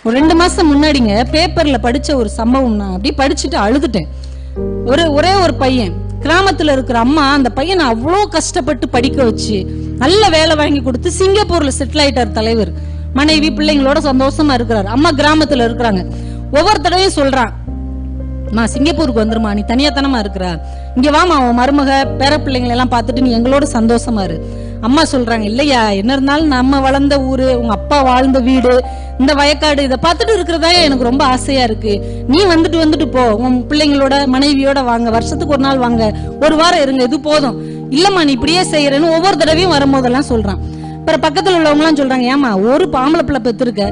ஒரு 2 மாசம் முன்னாடிங்க பேப்பர்ல படிச்ச ஒரு சம்பவம். நான் அப்படியே படிச்சுட்டு அழுதுட்டேன். ஒரே ஒரு பையன், கிராமத்துல இருக்கிற அம்மா அந்த பையனை அவ்வளோ கஷ்டப்பட்டு படிக்க வச்சு நல்ல வேலை வாங்கி கொடுத்து சிங்கப்பூர்ல செட்டில் ஆயிட்டார் தலைவர். மனைவி பிள்ளைங்களோட சந்தோஷமா இருக்கிறாரு. அம்மா கிராமத்துல இருக்கிறாங்க. ஒவ்வொரு தடவையும் சொல்றான், நான் சிங்கப்பூருக்கு வந்துருமா, நீ தனியாத்தனமா இருக்கிற, இங்க வாமா, அவன் மருமக பேர பிள்ளைங்களை எல்லாம் பார்த்துட்டு நீ எங்களோட சந்தோஷமா இரு. அம்மா சொல்றாங்க, இல்லையா, என்ன இருந்தாலும் நம்ம வளர்ந்த ஊரு, உங்க அப்பா வாழ்ந்த வீடு, இந்த வயக்காடு, இதை பார்த்துட்டு இருக்கிறதா எனக்கு ரொம்ப ஆசையா இருக்கு. நீ வந்துட்டு போ, உன் பிள்ளைங்களோட மனைவியோட வாங்க, வருஷத்துக்கு ஒரு நாள் வாங்க, ஒரு வாரம் இருங்க, இது போதும். இல்லம்மா நீ இப்படியே செய்யறேன்னு ஒவ்வொரு தடவையும் வரும்போதெல்லாம் சொல்றான். அப்புறம் பக்கத்துல உள்ளவங்க எல்லாம் சொல்றாங்க, ஏமா ஒரு ஆம்பளை பிள்ளை பெற்றிருக்க,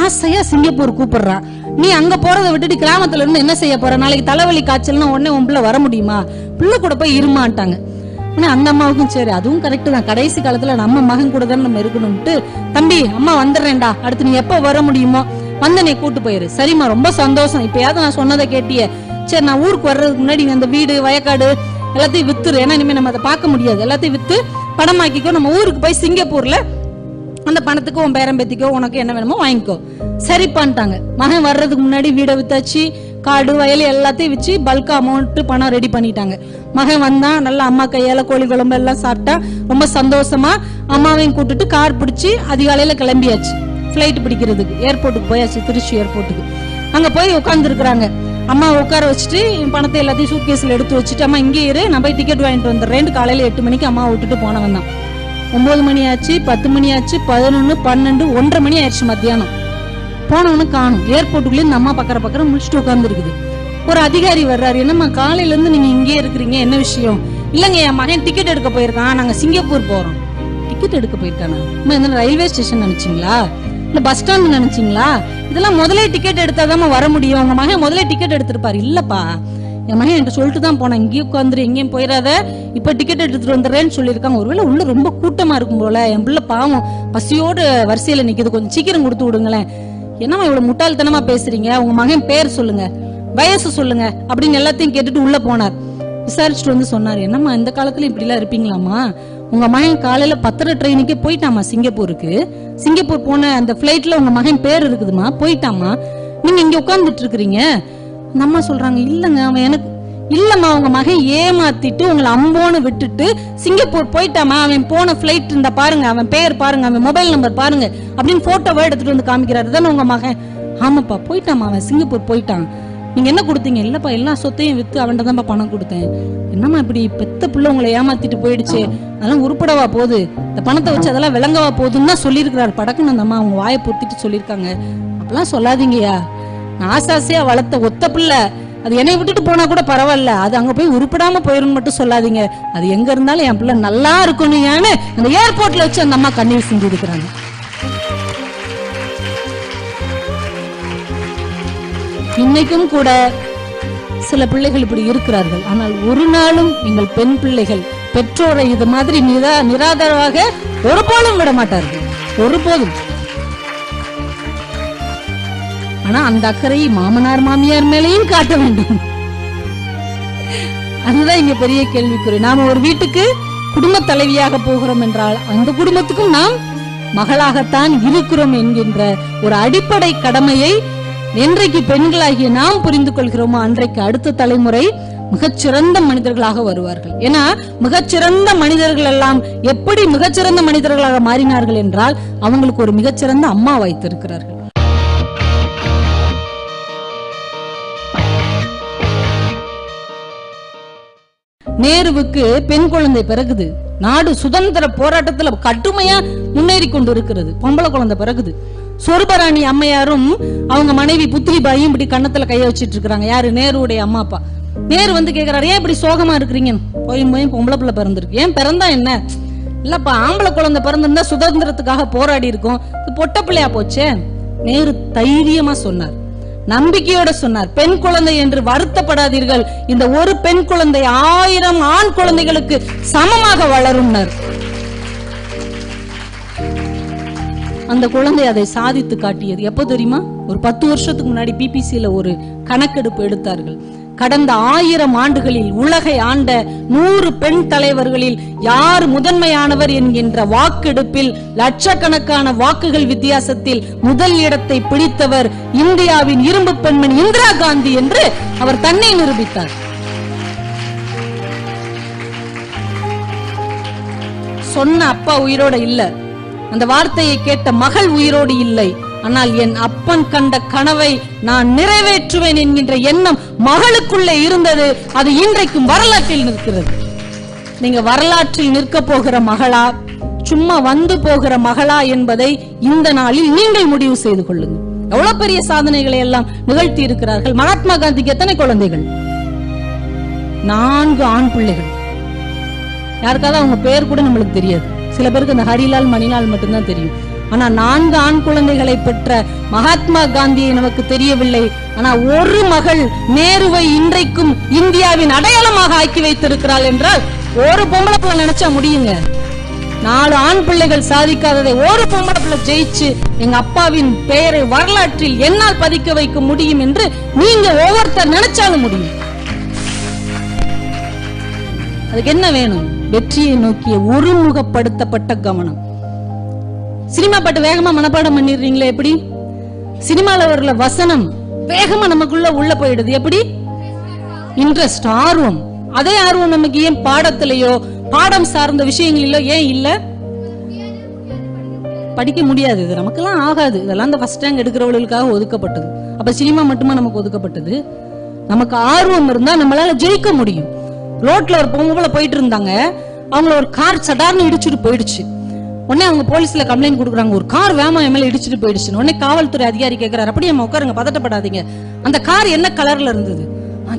ஆசையா சிங்கப்பூர் கூப்பிடுறான், நீ அங்க போறதை விட்டுட்டு கிராமத்துல இருந்து என்ன செய்ய போற, நாளைக்கு தலைவலி காய்ச்சல்னா உடனே உன் பிள்ளை வர முடியுமா, பிள்ளை கூட போய் இருமாட்டாங்க. அந்த அம்மாவுக்கும் சரி அதுவும் கரெக்ட் தான், கடைசி காலத்துல நம்ம மகன் கூட தான் நம்ம இருக்கணும்ட்டு, தம்பி அம்மா வந்துடுறேன்டா, அடுத்து நீ எப்ப வர முடியுமோ வந்து நீ கூட்டு போயிரு. சரிம்மா ரொம்ப சந்தோஷம், இப்பயாவது நான் சொன்னதை கேட்டியே, சரி நான் ஊருக்கு வர்றதுக்கு முன்னாடி அந்த வீடு வயக்காடு எல்லாத்தையும் வித்துரு, ஏன்னா இனிமே நம்ம அதை பார்க்க முடியாது, எல்லாத்தையும் வித்து பணமாக்கிக்கோ, நம்ம ஊருக்கு போய் சிங்கப்பூர்ல அந்த பணத்துக்கு உன் பேரம்பேத்திக்கோ உனக்கு என்ன வேணுமோ வாங்கிக்கோ. சரிப்பான்ட்டாங்க. மகன் வர்றதுக்கு முன்னாடி வீடை வித்தாச்சு, காடு வயல் எல்லாத்தையும் வச்சு பல்கா அமௌண்ட் பணம் ரெடி பண்ணிட்டாங்க. மகன் வந்தான், நல்லா அம்மா கையால கோழி குழம்பு எல்லாம் சாப்பிட்டா, ரொம்ப சந்தோஷமா அம்மாவையும் கூட்டுட்டு கார் பிடிச்சி அதிகாலையில கிளம்பியாச்சு. பிளைட் பிடிக்கிறதுக்கு ஏர்போர்ட்டுக்கு போயாச்சு, திருச்சி ஏர்போர்ட்டுக்கு. அங்க போய் உட்கார்ந்து இருக்கிறாங்க. அம்மா உட்கார வச்சுட்டு பணத்தை எல்லாத்தையும் சூட்கேஸ்ல எடுத்து வச்சுட்டு, அம்மா இங்கே இரு, நான் போய் டிக்கெட் வாங்கிட்டு வந்துடுறேன். காலையில 8 மணிக்கு அம்மா விட்டுட்டு போனவன் தான். 9 மணி ஆச்சு, 10 மணி ஆச்சு, 11, 12, 1:30 மணி ஆயிடுச்சு மத்தியானம். போனவனு காணும். ஏர்போர்ட்டுக்குள்ளே இந்த அம்மா பக்கற முடிச்சுட்டு உட்கார்ந்து இருக்குது. ஒரு அதிகாரி வர்றாரு, என்னம்மா காலையில இருந்து நீங்க இங்கே இருக்கிறீங்க, என்ன விஷயம்? இல்லங்க என் மகன் டிக்கெட் எடுக்க போயிருக்கான், நாங்க சிங்கப்பூர் போறோம். டிக்கெட் எடுக்க போயிருக்கானா? ரயில்வே ஸ்டேஷன் நினைச்சீங்களா, இல்ல பஸ் ஸ்டாண்ட் நினைச்சீங்களா? இதெல்லாம் முதலே டிக்கெட் எடுத்தாதான் வர முடியும். உங்க மகன் முதலே டிக்கெட் எடுத்திருப்பாரு. இல்லப்பா, என் மகன் என்கிட்ட சொல்லிட்டு தான் போனேன், இங்கேயும் உட்காந்துரு, எங்கேயும் போயிடாத, இப்ப டிக்கெட் எடுத்துட்டு வந்துடுறேன்னு சொல்லியிருக்காங்க. ஒருவேளை உள்ள ரொம்ப கூட்டமா இருக்கும் போல, என் பிள்ளை பாவம் பசியோடு வரிசையில நிக்குது, கொஞ்சம் சீக்கிரம் கொடுத்து விடுங்களேன். என்னம்மா இவ்வளவு முட்டாள்தனமா பேசுறீங்க, உங்க மகன் பேர் சொல்லுங்க, வயசு சொல்லுங்க அப்படின்னு எல்லாத்தையும் கேட்டுட்டு உள்ள போனார். விசாரிச்சுட்டு வந்து சொன்னாரு, என்னம்மா இந்த காலத்துல இப்படி எல்லாம் இருப்பீங்களாமா, உங்க மகன் காலையில 10:30 ட்ரெயினுக்கு போயிட்டாமா சிங்கப்பூருக்கு, சிங்கப்பூர் போன அந்த பிளைட்ல உங்க மகன் பேர் இருக்குதுமா, போயிட்டாமா, நீங்க இங்க உட்கார்ந்துட்டு இருக்கிறீங்க. நம்ம சொல்றாங்க, இல்லங்க அவன் எனக்கு இல்லம்மா, உங்க மகன் ஏமாத்திட்டு உங்களை அம்போன்னு விட்டுட்டு சிங்கப்பூர் போயிட்டாமா, அவன் போன பிளைட் இந்த பாருங்க, அவன் பேர் பாருங்க, அவன் மொபைல் நம்பர் பாருங்க அப்படின்னு போட்டோவை எடுத்துட்டு வந்து காமிக்கிறாரு. தானே உங்க மகன்? ஆமாப்பா போயிட்டாமா, அவன் சிங்கப்பூர் போயிட்டான். நீங்க என்ன கொடுத்தீங்க? இல்லப்பா எல்லா சொத்தையும் வித்து அவன்கிட்ட தான் பணம் கொடுத்தேன். என்னம்மா இப்படி பெத்த பிள்ளை உங்களை ஏமாத்திட்டு போயிடுச்சு, அதெல்லாம் உருப்படவா போகுது, இந்த பணத்தை வச்சு அதெல்லாம் விளங்கவா போகுதுன்னு தான் சொல்லியிருக்கிறாரு. படக்குன்னு அந்த அம்மா அவங்க வாயை பொத்திட்டு சொல்லியிருக்காங்க. அப்பெல்லாம் சொல்லாதீங்கயா, நான் ஆசாசையா வளர்த்த ஒத்த பிள்ளை, அது என்னை விட்டுட்டு போனா கூட பரவாயில்ல, அது அங்க போய் உருப்படாம போயிரும் மட்டும் சொல்லாதீங்க, அது எங்க இருந்தாலும் என் பிள்ளை நல்லா இருக்கணும். ஏன்னு அந்த ஏர்போர்ட்ல வச்சு அந்த அம்மா கண்ணீர் செஞ்சு இருக்கிறாங்க. இன்னைக்கும் கூட சில பிள்ளைகள் இப்படி இருக்கிறார்கள். ஆனால் ஒரு நாளும் எங்கள் பெண் பிள்ளைகள் பெற்றோரை இது மாதிரி நிராதரவாக ஒருபோதும் விட மாட்டார்கள், ஒருபோதும். ஆனா அந்த அக்கறையை மாமனார் மாமியார் மேலேயும் காட்ட வேண்டும். அதுதான் இங்க பெரிய கேள்விக்குறி. நாம ஒரு வீட்டுக்கு குடும்ப தலைவியாக போகிறோம் என்றால் அந்த குடும்பத்துக்கும் நாம் மகளாகத்தான் இருக்கிறோம் என்கின்ற ஒரு அடிப்படை கடமையை என்றைக்கு பெண்களாகிய நாம் புரிந்து கொள்கிறோமோ அன்றைக்கு அடுத்த தலைமுறை மிகச்சிறந்த மனிதர்களாக வருவார்கள். ஏன்னா மிகச்சிறந்த மனிதர்கள் எல்லாம் எப்படி மிகச்சிறந்த மனிதர்களாக மாறினார்கள் என்றால் அவங்களுக்கு ஒரு மிகச்சிறந்த அம்மா வைத்திருக்கிறார்கள். நேருவுக்கு பெண் குழந்தை பிறகுது. நாடு சுதந்திர போராட்டத்துல கடுமையா முன்னேறி கொண்டு இருக்கிறது. பொம்பளை குழந்தை பிறகுது. சொர்பராணி அம்மையாரும் அவங்க மனைவி புத்திரிபாயும் இப்படி கண்ணத்துல கைய வச்சிட்டு இருக்காங்க. யாரு? நேருடைய அம்மா அப்பா. நேரு வந்து கேக்குறாரு, ஏன் இப்படி சோகமா இருக்கிறீங்க? போய் பொம்பளை பிள்ளை பிறந்திருக்கு. ஏன் பிறந்தா என்ன? இல்லப்பா ஆம்பளை குழந்தை பிறந்திருந்தா சுதந்திரத்துக்காக போராடி இருக்கும், பொட்ட பிள்ளையா போச்சே. நேரு தைரியமா சொன்னார், நம்பிக்கையோட சொன்னார், பெண் குழந்தை என்று வருத்தப்படாதீர்கள், இந்த ஒரு பெண் குழந்தை 1000 ஆண் குழந்தைகளுக்கு சமமாக வளரும். அந்த குழந்தை அதை சாதித்து காட்டியது. எப்போ தெரியுமா? ஒரு 10 வருஷத்துக்கு முன்னாடி பிபிசியில ஒரு கணக்கெடுப்பு எடுத்தார்கள். கடந்த 1000 ஆண்டுகளில் உலகை ஆண்ட 100 பெண் தலைவர்களில் யார் முதன்மையானவர் என்கின்ற வாக்கெடுப்பில் லட்சக்கணக்கான வாக்குகள் வித்தியாசத்தில் முதல் இடத்தை பிடித்தவர் இந்தியாவின் இரும்பு பெண்மணி இந்திரா காந்தி என்று அவர் தன்னை நிரூபித்தார். சொன்ன அப்பா உயிரோட இல்ல, அந்த வார்த்தையை கேட்ட மகள் உயிரோடு இல்லை. ஆனால் என் அப்பன் கண்ட கனவை நான் நிறைவேற்றுவேன் என்கின்ற எண்ணம் மகளுக்குள்ளே இருந்தது. அது இன்றைக்கும் வரலாற்றில் நிற்கிறது. நீங்க வரலாற்றில் நிற்க போகிற மகளா, சும்மா வந்து போகிற மகளா என்பதை இந்த நாளில் நீங்கள் முடிவு செய்து கொள்ளுங்க. எவ்வளவு பெரிய சாதனைகளை எல்லாம் நிகழ்த்தி இருக்கிறார்கள். மகாத்மா காந்திக்கு எத்தனை குழந்தைகள்? 4 ஆண் பிள்ளைகள். யாருக்காவது அவங்க பேர் கூட நம்மளுக்கு தெரியாது. சில பேருக்கு அந்த ஹரிலால் மணிலால் மட்டும்தான் தெரியும். ஆனா 4 ஆண் குழந்தைகளை பெற்ற மகாத்மா காந்தியை நமக்கு தெரியவில்லை. ஆனா ஒரு மகள் நேருவை இன்றைக்கும் இந்தியாவின் அடையாளமாக ஆக்கி வைத்திருக்கிறாள் என்றால் ஒரு பொம்பளை பிள்ளை நினைச்சா முடியுங்க. 4 ஆண் பிள்ளைகள் சாதிக்காததை ஒரு பொம்பளை பிள்ளை ஜெயிச்சு எங்க அப்பாவின் பெயரை வரலாற்றில் என்னால் பதிக்க வைக்க முடியும் என்று நீங்க ஒவ்வொருத்தர் நினைச்சாலும் முடியும். அதுக்கு என்ன வேணும்? வெற்றியை நோக்கிய ஒருமுகப்படுத்தப்பட்ட கவனம். சினிமா பாட்டு வேகமா மனப்பாடம் பண்ணிடுறீங்களே எப்படி? சினிமால வரல வசனம் வேகமா நமக்குள்ள உள்ள போயிடுது எப்படி? இன்ட்ரெஸ்ட், ஆர்வம். அதே ஆர்வம் நமக்கு ஏன் பாடத்திலேயோ பாடம் சார்ந்த விஷயங்களிலோ ஏன் இல்ல? படிக்க முடியாது, இது நமக்கெல்லாம் ஆகாது. இதெல்லாம் அந்த ஃபர்ஸ்ட் ரேங்க் எடுக்கிறவர்களுக்காக ஒதுக்கப்பட்டது. அப்ப சினிமா மட்டுமா நமக்கு ஒதுக்கப்பட்டது? நமக்கு ஆர்வம் இருந்தா நம்மளால ஜெயிக்க முடியும். ரோட்ல ஒரு பொம்பளை போயிட்டு இருந்தாங்க, அவங்கள ஒரு கார் சடார்னு இடிச்சுட்டு போயிடுச்சு. உடனே அவங்க போலீஸ்ல கம்ப்ளைண்ட் கொடுக்குறாங்க, ஒரு கார் வேமா மேல இடிச்சுட்டு போயிடுச்சு. உடனே காவல்துறை அதிகாரி கேட்கிறாரு, அப்படியே உட்காருங்க, பதட்டப்படாதீங்க, அந்த கார் என்ன கலர்ல இருந்தது?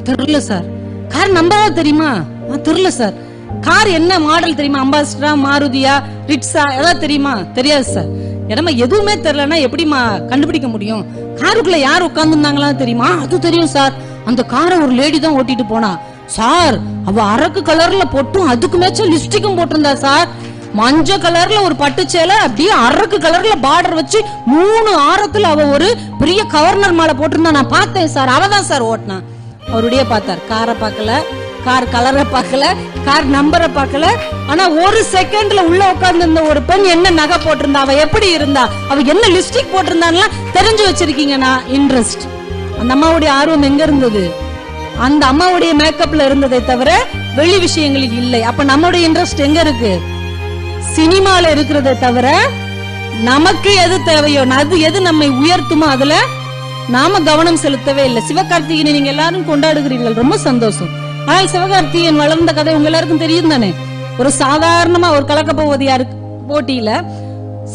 தெரியல சார். கார் நம்பரா தெரியுமா? தெரியல சார். கார் என்ன மாடல் தெரியுமா? அம்பாசிடரா, மாருதியா, ரிட்ஸா, ஏதாவது தெரியுமா? தெரியாது சார். இடமா எதுவுமே தெரியலன்னா எப்படிமா கண்டுபிடிக்க முடியும்? காருக்குள்ள யார் உட்கார்ந்துருந்தாங்களா தெரியுமா? அது தெரியும் சார். அந்த காரை ஒரு லேடி தான் ஓட்டிட்டு போனா சார். அவ அரக்கு கலர்ல போட்டும் அதுக்கு மேட்ச லிப்ஸ்டிக்கும் போட்டிருந்தா சார். மஞ்சள் கலர்ல ஒரு பட்டு சேலை, அப்படியே அரக்கு கலர்ல பார்டர் வச்சு 3 ஆரத்துல அவ ஒரு பெரிய கவர்னர் மாலை போட்டிருந்தா. நான் பார்த்தேன் சார். அவதான் சார் ஓட்டினா. அவருடைய பார்த்தார். காரை பார்க்கல, கார் கலரை பார்க்கல, கார் நம்பரை பார்க்கல. ஆனா ஒரு செகண்ட்ல உள்ள உட்கார்ந்து இருந்த ஒரு பெண் என்ன நகை போட்டிருந்தா, அவ எப்படி இருந்தா, அவ என்ன லிப்ஸ்டிக் போட்டிருந்தான்னு தெரிஞ்சு வச்சிருக்கீங்கன்னா இன்ட்ரெஸ்ட். அந்த அம்மாவுடைய ஆர்வம் எங்க இருந்தது? அந்த அம்மாவுடைய மேக்கப்ல இருந்ததை தவிர வெளி விஷயங்களில் இல்லை. அப்ப நம்மளுடைய இன்ட்ரெஸ்ட் எங்க இருக்கு? சினிமால இருக்கிறதை தவிர நமக்கு எது தேவையோ, அது எது நம்மை உயர்த்துமோ அதுல நாம கவனம் செலுத்தவே இல்லை. சிவகார்த்திகேயனை நீங்க எல்லாரும் கொண்டாடுகிறீர்கள், ரொம்ப சந்தோஷம். ஆனால் சிவகார்த்திகேயன் வளர்ந்த கதை உங்க எல்லாருக்கும் தெரியும் தானே? ஒரு சாதாரணமா ஒரு கலக்க போவது யாருக்கு போட்டியில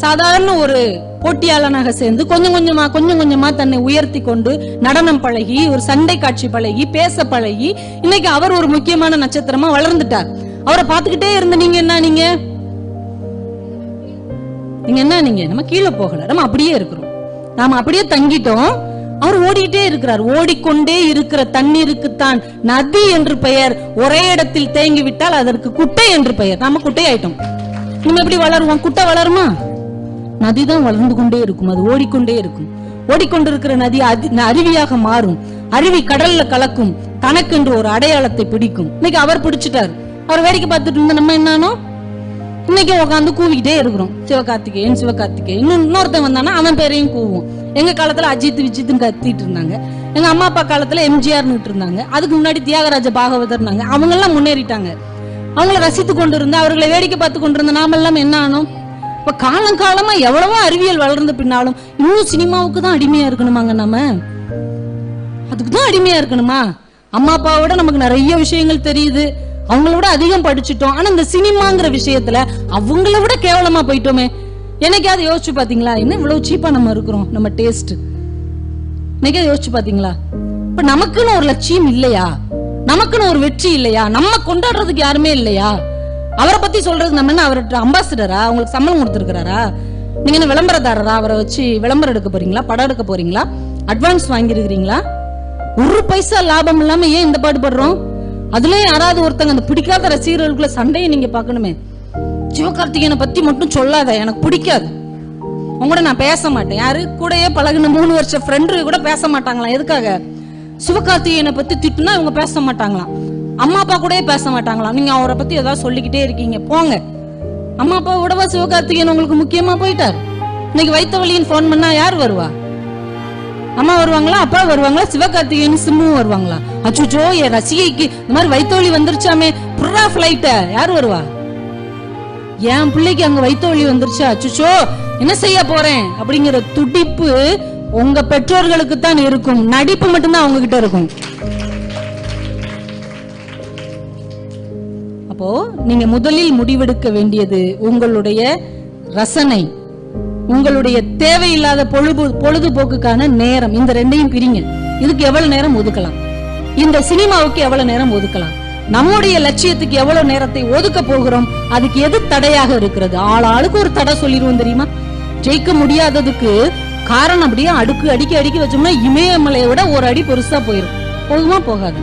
சாதாரண ஒரு போட்டியாளனாக சேர்ந்து கொஞ்சம் கொஞ்சமா தன்னை உயர்த்தி கொண்டு நடனம் பழகி, ஒரு சண்டை காட்சி பழகி, பேச பழகி, இன்னைக்கு அவர் ஒரு முக்கியமான நட்சத்திரமா வளர்ந்துட்டார். அவரை பார்த்துக்கிட்டே இருந்த நீங்க என்ன நம்ம கீழே போகல, நம்ம அப்படியே இருக்கிறோம், நாம அப்படியே தங்கிட்டோம். அவர் ஓடிட்டே இருக்கிறார். ஓடிக்கொண்டே இருக்கிற தண்ணீருக்குத்தான் நதி என்று பெயர். ஒரே இடத்தில் தேங்கி விட்டால் அதற்கு குட்டை என்று பெயர். நாம குட்டை ஆயிட்டோம். நம்ம எப்படி வளருவோம்? குட்டை வளருமா? நதிதான் வளர்ந்து கொண்டே இருக்கும், அது ஓடிக்கொண்டே இருக்கும். ஓடிக்கொண்டிருக்கிற நதி அருவியாக மாறும். அருவி கடல்ல கலக்கும், தனக்கென்று ஒரு அடையாளத்தை பிடிக்கும். இன்னைக்கு அவர் பிடிச்சிட்டாரு. அவர் வேடிக்கை பார்த்துட்டு இருந்த நம்ம என்னன்னோ இன்னைக்கு உட்காந்து கூவிக்கிட்டே இருக்கிறோம். சிவகார்த்திகேயன் இன்னொருத்தன் வந்தானா அவன் பேரையும் கூவும். எங்க காலத்துல அஜித் விஜித்னு கத்திட்டு இருந்தாங்க. எங்க அம்மா அப்பா காலத்துல எம்ஜிஆர்னு இருந்தாங்க. அதுக்கு முன்னாடி தியாகராஜ பாகவதர். அவங்க எல்லாம் முன்னேறிட்டாங்க. அவங்கள ரசித்து கொண்டு இருந்த, அவர்களை வேடிக்கை பார்த்து கொண்டிருந்த நாம எல்லாம் என்ன ஆனோம்? இப்ப காலமா எவ்வளவோ அறிவியல் வளர்ந்த பின்னாலும் இன்னும் சினிமாவுக்கு தான் அடிமையா இருக்கணுமாங்க? நம்ம அதுக்குதான் அடிமையா இருக்கணுமா? அம்மா அப்பாவோட நமக்கு நிறைய விஷயங்கள் தெரியுது, அவங்கள விட அதிகம் படிச்சுட்டோம். ஆனா இந்த சினிமாங்கிற விஷயத்துல அவங்கள விட கேவலமா போயிட்டோமே. என்னைக்காவது யோசிச்சு பாத்தீங்களா? என்ன இவ்வளவு சீப்பா நம்ம இருக்கிறோம், நம்ம டேஸ்ட். என்னைக்காவது யோசிச்சு பாத்தீங்களா? இப்ப நமக்குன்னு ஒரு லட்சியம் இல்லையா? நமக்குன்னு ஒரு வெற்றி இல்லையா? நம்ம கொண்டாடுறதுக்கு யாருமே இல்லையா? அவரை பத்தி சொல்றது நம்ம என்ன, அவர்கிட்ட அம்பாசிடரா? உங்களுக்கு சம்பளம் கொடுத்திருக்கிறாரா? நீங்க என்ன விளம்பரதாரரா? அவரை வச்சு விளம்பரம் எடுக்க போறீங்களா? படம் எடுக்க போறீங்களா? அட்வான்ஸ் வாங்கிருக்கிறீங்களா? ஒரு பைசா லாபம் இல்லாம ஏன் இந்த பாடுபடுறோம்? அதுல யாராவது ஒருத்தங்க அந்த பிடிக்காத ரசிகர்களுக்குள்ள சண்டையை நீங்க பாக்கணுமே. சிவகார்த்திகேயனை பத்தி மட்டும் சொல்லாத, எனக்கு பிடிக்காது. உங்க கூட நான் பேச மாட்டேன். யாரு கூடயே பழகுன 3 வருஷம் ஃப்ரெண்டு கூட பேச மாட்டாங்களாம். எதுக்காக? சிவகார்த்திகேயனை பத்தி திட்டுனா இவங்க பேச மாட்டாங்களாம். அம்மா அப்பா கூடயே பேச மாட்டாங்களாம். நீங்க அவரை பத்தி ஏதாவது சொல்லிக்கிட்டே இருக்கீங்க, போங்க. அம்மா அப்பா விடவா சிவகார்த்திகேயன் உங்களுக்கு முக்கியமா போயிட்டார்? இன்னைக்கு வைத்த வழின்னு போன் பண்ணா யார் வருவா? அம்மா வருவாங்களா, அப்பா வருவாங்களா, சிவகார்த்திகேயன் சிம்மும் வருவாங்களா? அச்சுச்சோ என் ரசிகைக்கு இந்த மாதிரி வைத்தவழி வந்துருச்சாமே, புறா பிளைட்ட யார் வருவா? என் பிள்ளைக்கு அங்க வைத்தவழி வந்துருச்சா, அச்சுச்சோ என்ன செய்ய போறேன் அப்படிங்கிற துடிப்பு உங்க பெற்றோர்களுக்கு தான் இருக்கும். நடிப்பு மட்டும்தான் அவங்க கிட்ட இருக்கும். அப்போ நீங்க முதலில் முடிவெடுக்க வேண்டியது உங்களுடைய ரசனை, உங்களுடைய தேவையில்லாத பொழுதுபோக்குக்கான நேரம். இந்த ரெண்டையும் பிரிங்க. இதுக்கு எவ்வளவு நேரம் ஒதுக்கலாம், இந்த சினிமாவுக்கு எவ்வளவு நேரம் ஒதுக்கலாம், நம்முடைய லட்சியத்துக்கு எவ்வளவு நேரத்தை ஒதுக்க போகிறோம், அதுக்கு எது தடையாக இருக்கிறது? ஆளுக்கு ஒரு தடை சொல்லிடுவோம் தெரியுமா? ஜெயிக்க முடியாததுக்கு காரணம் அப்படியே அடுக்கி வச்சோம்னா இமயமலையை விட ஒரு அடி பெருசா போயிடும். போகுமா? போகாது.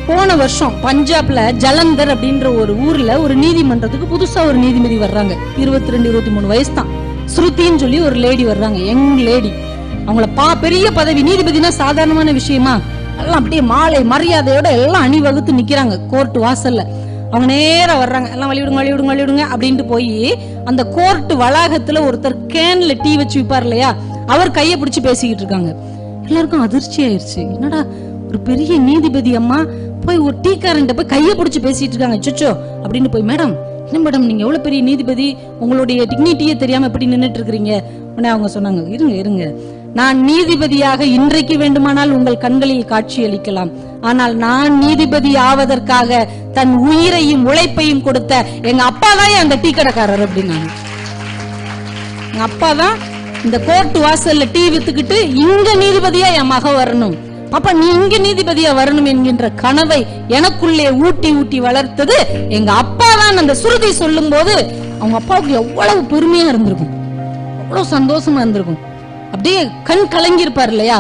போன வருஷம் பஞ்சாப்ல ஜலந்தர் அப்படின்ற ஒரு ஊர்ல ஒரு நீதிமன்றத்துக்கு புதுசா ஒரு நீதிபதி வர்றாங்க. 22-23 வயசு தான். ஸ்ருதின்னு சொல்லி ஒரு லேடி வர்றாங்க, யங் லேடி. அவங்கள பெரிய பதவி. நீதிபதினா சாதாரணமான விஷயமா? எல்லாம் அப்படியே மாலை மரியாதையோட எல்லாம் அணிவகுத்து நிக்கிறாங்க கோர்ட் வாசல்ல. அவங்க நேரா வர்றாங்க, எல்லாம் வழிவிடுங்க அப்படின்ட்டு போய் அந்த கோர்ட் வளாகத்துல ஒருத்தர் கேன்ல டீ வச்சு விப்பார் இல்லையா, அவர் கையை பிடிச்சு பேசிக்கிட்டு இருக்காங்க. எல்லாருக்கும் அதிர்ச்சி ஆயிடுச்சு. என்னடா ஒரு பெரிய நீதிபதி அம்மா போய் ஒரு டீக்காரன் போய் கையை பிடிச்சு பேசிட்டு இருக்காங்க. சுச்சோ அப்படின்னு போய், மேடம் என்ன மேடம் நீங்க எவ்வளவு பெரிய நீதிபதி, உங்களுடைய டிக்னிட்டியே தெரியாம எப்படி நின்னுட்டு இருக்கீங்க? அவங்க சொன்னாங்க, இருங்க நான் நீதிபதியாக இன்றைக்கு வேண்டுமானால் உங்கள் கண்களில் காட்சி அளிக்கலாம், ஆனால் நான் நீதிபதி ஆவதற்காக தன் உயிரையும் உழைப்பையும் கொடுத்த எங்க அப்பா தான் அந்த டீ கடைக்காரர் அப்படின்னாங்க. எங்க அப்பா தான் இந்த கோர்ட் வாசல்ல டீ வித்துக்கிட்டு இங்க நீதிபதியா என் மக வரணும், அப்ப நீ இங்க நீதிபதியா வரணும் என்கின்ற கனவை எனக்குள்ளே ஊட்டி வளர்த்தது எங்க அப்பா தான். அந்த சுருதி சொல்லும் போது அவங்க அப்பாவுக்கு எவ்வளவு பெருமையா இருந்திருக்கும், எவ்வளவு சந்தோஷமா இருந்திருக்கும். அப்படியே கண் கலங்கி இருப்பார் இல்லையா?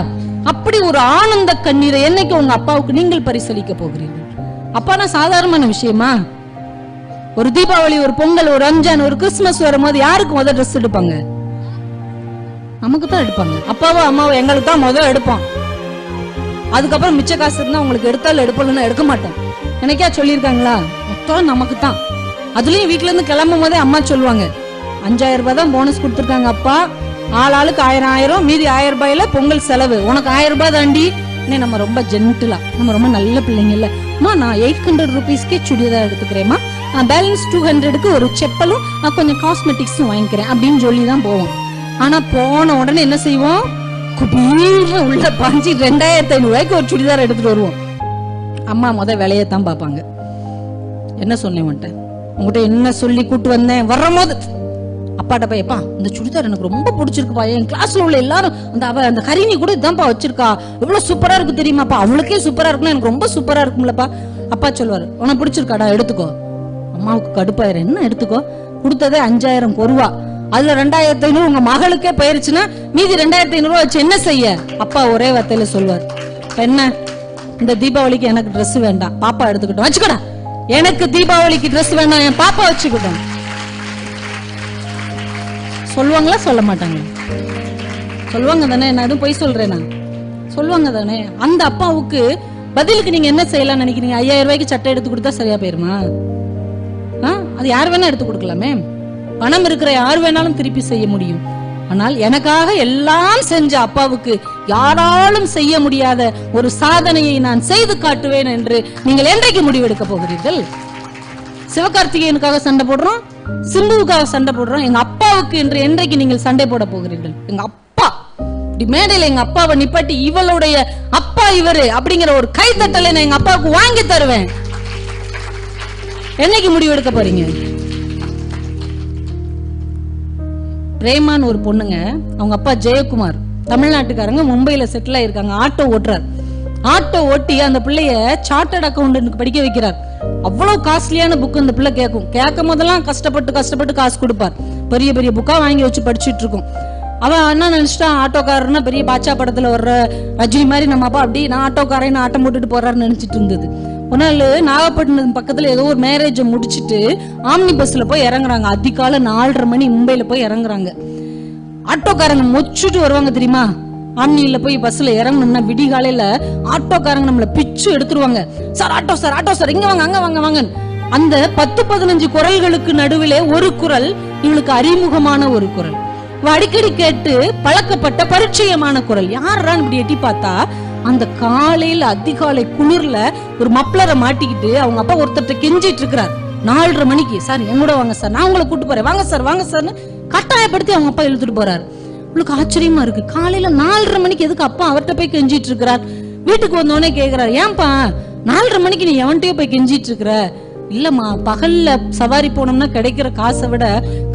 அப்படி ஒரு ஆனந்த கண்ணீரை என்னைக்கு உங்க அப்பாவுக்கு நீங்கள் பரிசளிக்க போகிறீர்கள்? அப்பானா சாதாரணமான விஷயமா? ஒரு தீபாவளி, ஒரு பொங்கல், ஒரு ரம்ஜான், ஒரு கிறிஸ்துமஸ் வரும்போது யாருக்கு முதல் ட்ரெஸ் எடுப்பாங்க? நமக்கு தான் எடுப்பாங்க. அப்பாவோ அம்மாவோ எங்களுக்கு தான் முதல் எடுப்போம். அதுக்கப்புறம் மிச்ச காசு இருந்தா உங்களுக்கு எடுத்தாலும் எடுப்பலன்னா எடுக்க மாட்டேன். எனக்கா சொல்லியிருக்காங்களா? மொத்தம் நமக்கு தான். அதுலயும் வீட்டுல இருந்து கிளம்பும் போதே அம்மா சொல்லுவாங்க, 5000 ரூபாய் தான் போனஸ் கொடுத்துருக்காங்க அப்பா, ஆளுக்கு 1000 மீதி 1000 ரூபாயில பொங்கல் செலவு, உனக்கு 1000 ரூபாய் தாண்டி. நம்ம ரொம்ப ஜென்டிலா, நம்ம ரொம்ப நல்ல பிள்ளைங்க இல்ல, நான் 800 ரூபீஸ்க்கே சுடிதார் எடுத்துக்கிறேமா, பேலன்ஸ் 200க்கு ஒரு செப்பலும் கொஞ்சம் காஸ்மெட்டிக்ஸும் வாங்கிக்கிறேன் அப்படின்னு சொல்லிதான் போவோம். ஆனா போன உடனே என்ன செய்வோம்? உள்ள பாஞ்சி 2500 ரூபாய்க்கு ஒரு சுடிதார் எடுத்துட்டு வருவோம். அம்மா வேலையத்தான் பாப்பாங்க. என்ன சொன்னேன் உங்ககிட்ட, என்ன சொல்லி கூட்டு வந்தேன்? வரும்போது அப்பாட்ட போய்ப்பா இந்த சுடிதார் எனக்கு ரொம்ப பிடிச்சிருக்குப்பா, என் கிளாஸ்ல உள்ள எல்லாரும் அந்த கரிணி கூட இதான்ப்பா வச்சிருக்கா, எவ்வளவு சூப்பரா இருக்கு தெரியுமாப்பா, அவளுக்கே சூப்பரா இருக்குன்னா எனக்கு ரொம்ப சூப்பரா இருக்கும்லப்பா. அப்பா சொல்லுவாரு, உனக்கு பிடிச்சிருக்காடா எடுத்துக்கோ. அம்மாவுக்கு கடுப்பாயிரம், என்ன எடுத்துக்கோ, கொடுத்ததே 5000 ரூபா, அதுல 2500 உங்க மகளுக்கே போயிருச்சுன்னா மீதி 2500 ரூபா வச்சு என்ன செய்ய? அப்பா ஒரே வார்த்தையில சொல்வார், என்ன இந்த தீபாவளிக்கு எனக்கு ட்ரெஸ் வேண்டாம், பாப்பா எடுத்துக்கிட்டோம். வச்சுக்கடா, எனக்கு தீபாவளிக்கு ட்ரெஸ் வேண்டாம், என் பாப்பா வச்சுக்கிட்டோம். சொல்லுவாங்களா சொல்ல மாட்டாங்க? சொல்லுவாங்க தானே? நான் எதுவும் பொய் சொல்றேனா? சொல்லுவாங்க தானே? அந்த அப்பாவுக்கு பதிலுக்கு நீங்க என்ன செய்யலாம் நினைக்கிறீங்க? 5000 ரூபாய்க்கு சட்டை எடுத்து கொடுத்தா சரியா போயிருமா? அது யார் வேணா எடுத்து கொடுக்கலாமே. பணம் இருக்கிற யார் வேணாலும் திருப்பி செய்ய முடியும். ஆனால் எனக்காக எல்லாம் செஞ்ச அப்பாவுக்கு யாராலும் செய்ய முடியாத ஒரு சாதனையை நான் செய்து காட்டுவேன் என்று நீங்கள் என்றைக்கு முடிவெடுக்க போகிறீர்கள்? சிவகார்த்திகேயனுக்காக சண்டை போடுறோம், சிம்புவுக்காக சண்டை போடுறோம், எங்க அப்பாவுக்கு என்று என்றைக்கு நீங்கள் சண்டை போட போகிறீர்கள்? எங்க அப்பா மேடையில எங்க அப்பாவை நிப்பாட்டி இவளுடைய அப்பா இவரு அப்படிங்கிற ஒரு கைத்தட்டலை நான் எங்க அப்பாவுக்கு வாங்கி தருவேன். என்னைக்கு முடிவெடுக்க போறீங்க? பிரேமான்னு ஒரு பொண்ணுங்க, அவங்க அப்பா ஜெயக்குமார், தமிழ்நாட்டுக்காரங்க, மும்பையில செட்டில் ஆயிருக்காங்க, ஆட்டோ ஓட்டுறார். ஆட்டோ ஓட்டி அந்த பிள்ளைய சார்ட்டர்ட் அக்கௌண்டன்ட் படிக்க வைக்கிறார். அவ்வளவு காஸ்ட்லியான புக் அந்த பிள்ளை கேட்கும் போதெல்லாம் கஷ்டப்பட்டு காசு கொடுப்பார். பெரிய பெரிய புக்கா வாங்கி வச்சு படிச்சுட்டு இருக்கும். அவன் என்ன நினைச்சிட்டா, ஆட்டோக்காரன்னா பெரிய பாட்சா படத்துல வர்ற ரஜினி மாதிரி நம்ம அப்பா அப்படி நான் ஆட்டோக்காரன் ஆட்டம் போட்டுட்டு போறாருன்னு நினைச்சிட்டு இருந்தது. ஒரு நாள் நாகப்பட்டினம் பக்கத்துல ஏதோ ஒரு மேரேஜை முடிச்சுட்டு ஆம்னி பஸ்ல போய் இறங்குறாங்க. அதிகாலை 4:30 மணி மும்பைல போய் இறங்குறாங்க. ஆட்டோக்காரங்க மொச்சுட்டு வருவாங்க தெரியுமா? ஆம்னியில போய் பஸ்ல இறங்கணும்னா விடிகாலையில ஆட்டோக்காரங்க நம்மள பிச்சு எடுத்துருவாங்க. Sir auto sir, auto sir, இங்க வாங்க, அங்க வாங்க வாங்க. அந்த 10-15 குரல்களுக்கு நடுவிலே ஒரு குரல் இவளுக்கு அறிமுகமான ஒரு குரல், அடிக்கடி கேட்டு பழக்கப்பட்ட பரிச்சயமான குரல். யாரான்னு இப்படி எட்டி பார்த்தா அந்த காலையில அதிகாலை குளிர்ல ஒரு மப்ளரை மாட்டிக்கிட்டு அவங்க அப்பா ஒருத்தர் கெஞ்சிட்டு இருக்கிறார். 4:30 மணிக்கு, சார் என் கூட வாங்க சார், நான் உங்களை கூட்டு போறேன், வாங்க சார் வாங்க சார்னு கட்டாயப்படுத்தி அவங்க அப்பா இழுத்துட்டு போறாரு. உங்களுக்கு ஆச்சரியமா இருக்கு, காலையில 4:30 மணிக்கு எதுக்கு அப்பா அவர்கிட்ட போய் கெஞ்சிட்டு இருக்கிறார்? வீட்டுக்கு வந்தோடனே கேக்குறாரு, ஏன்பா 4:30 மணிக்கு நீ எவன்கிட்டயோ போய் கெஞ்சிட்டு இருக்கிற? இல்லம்மா, பகல்ல சவாரி போனோம்னா கிடைக்கிற காசை விட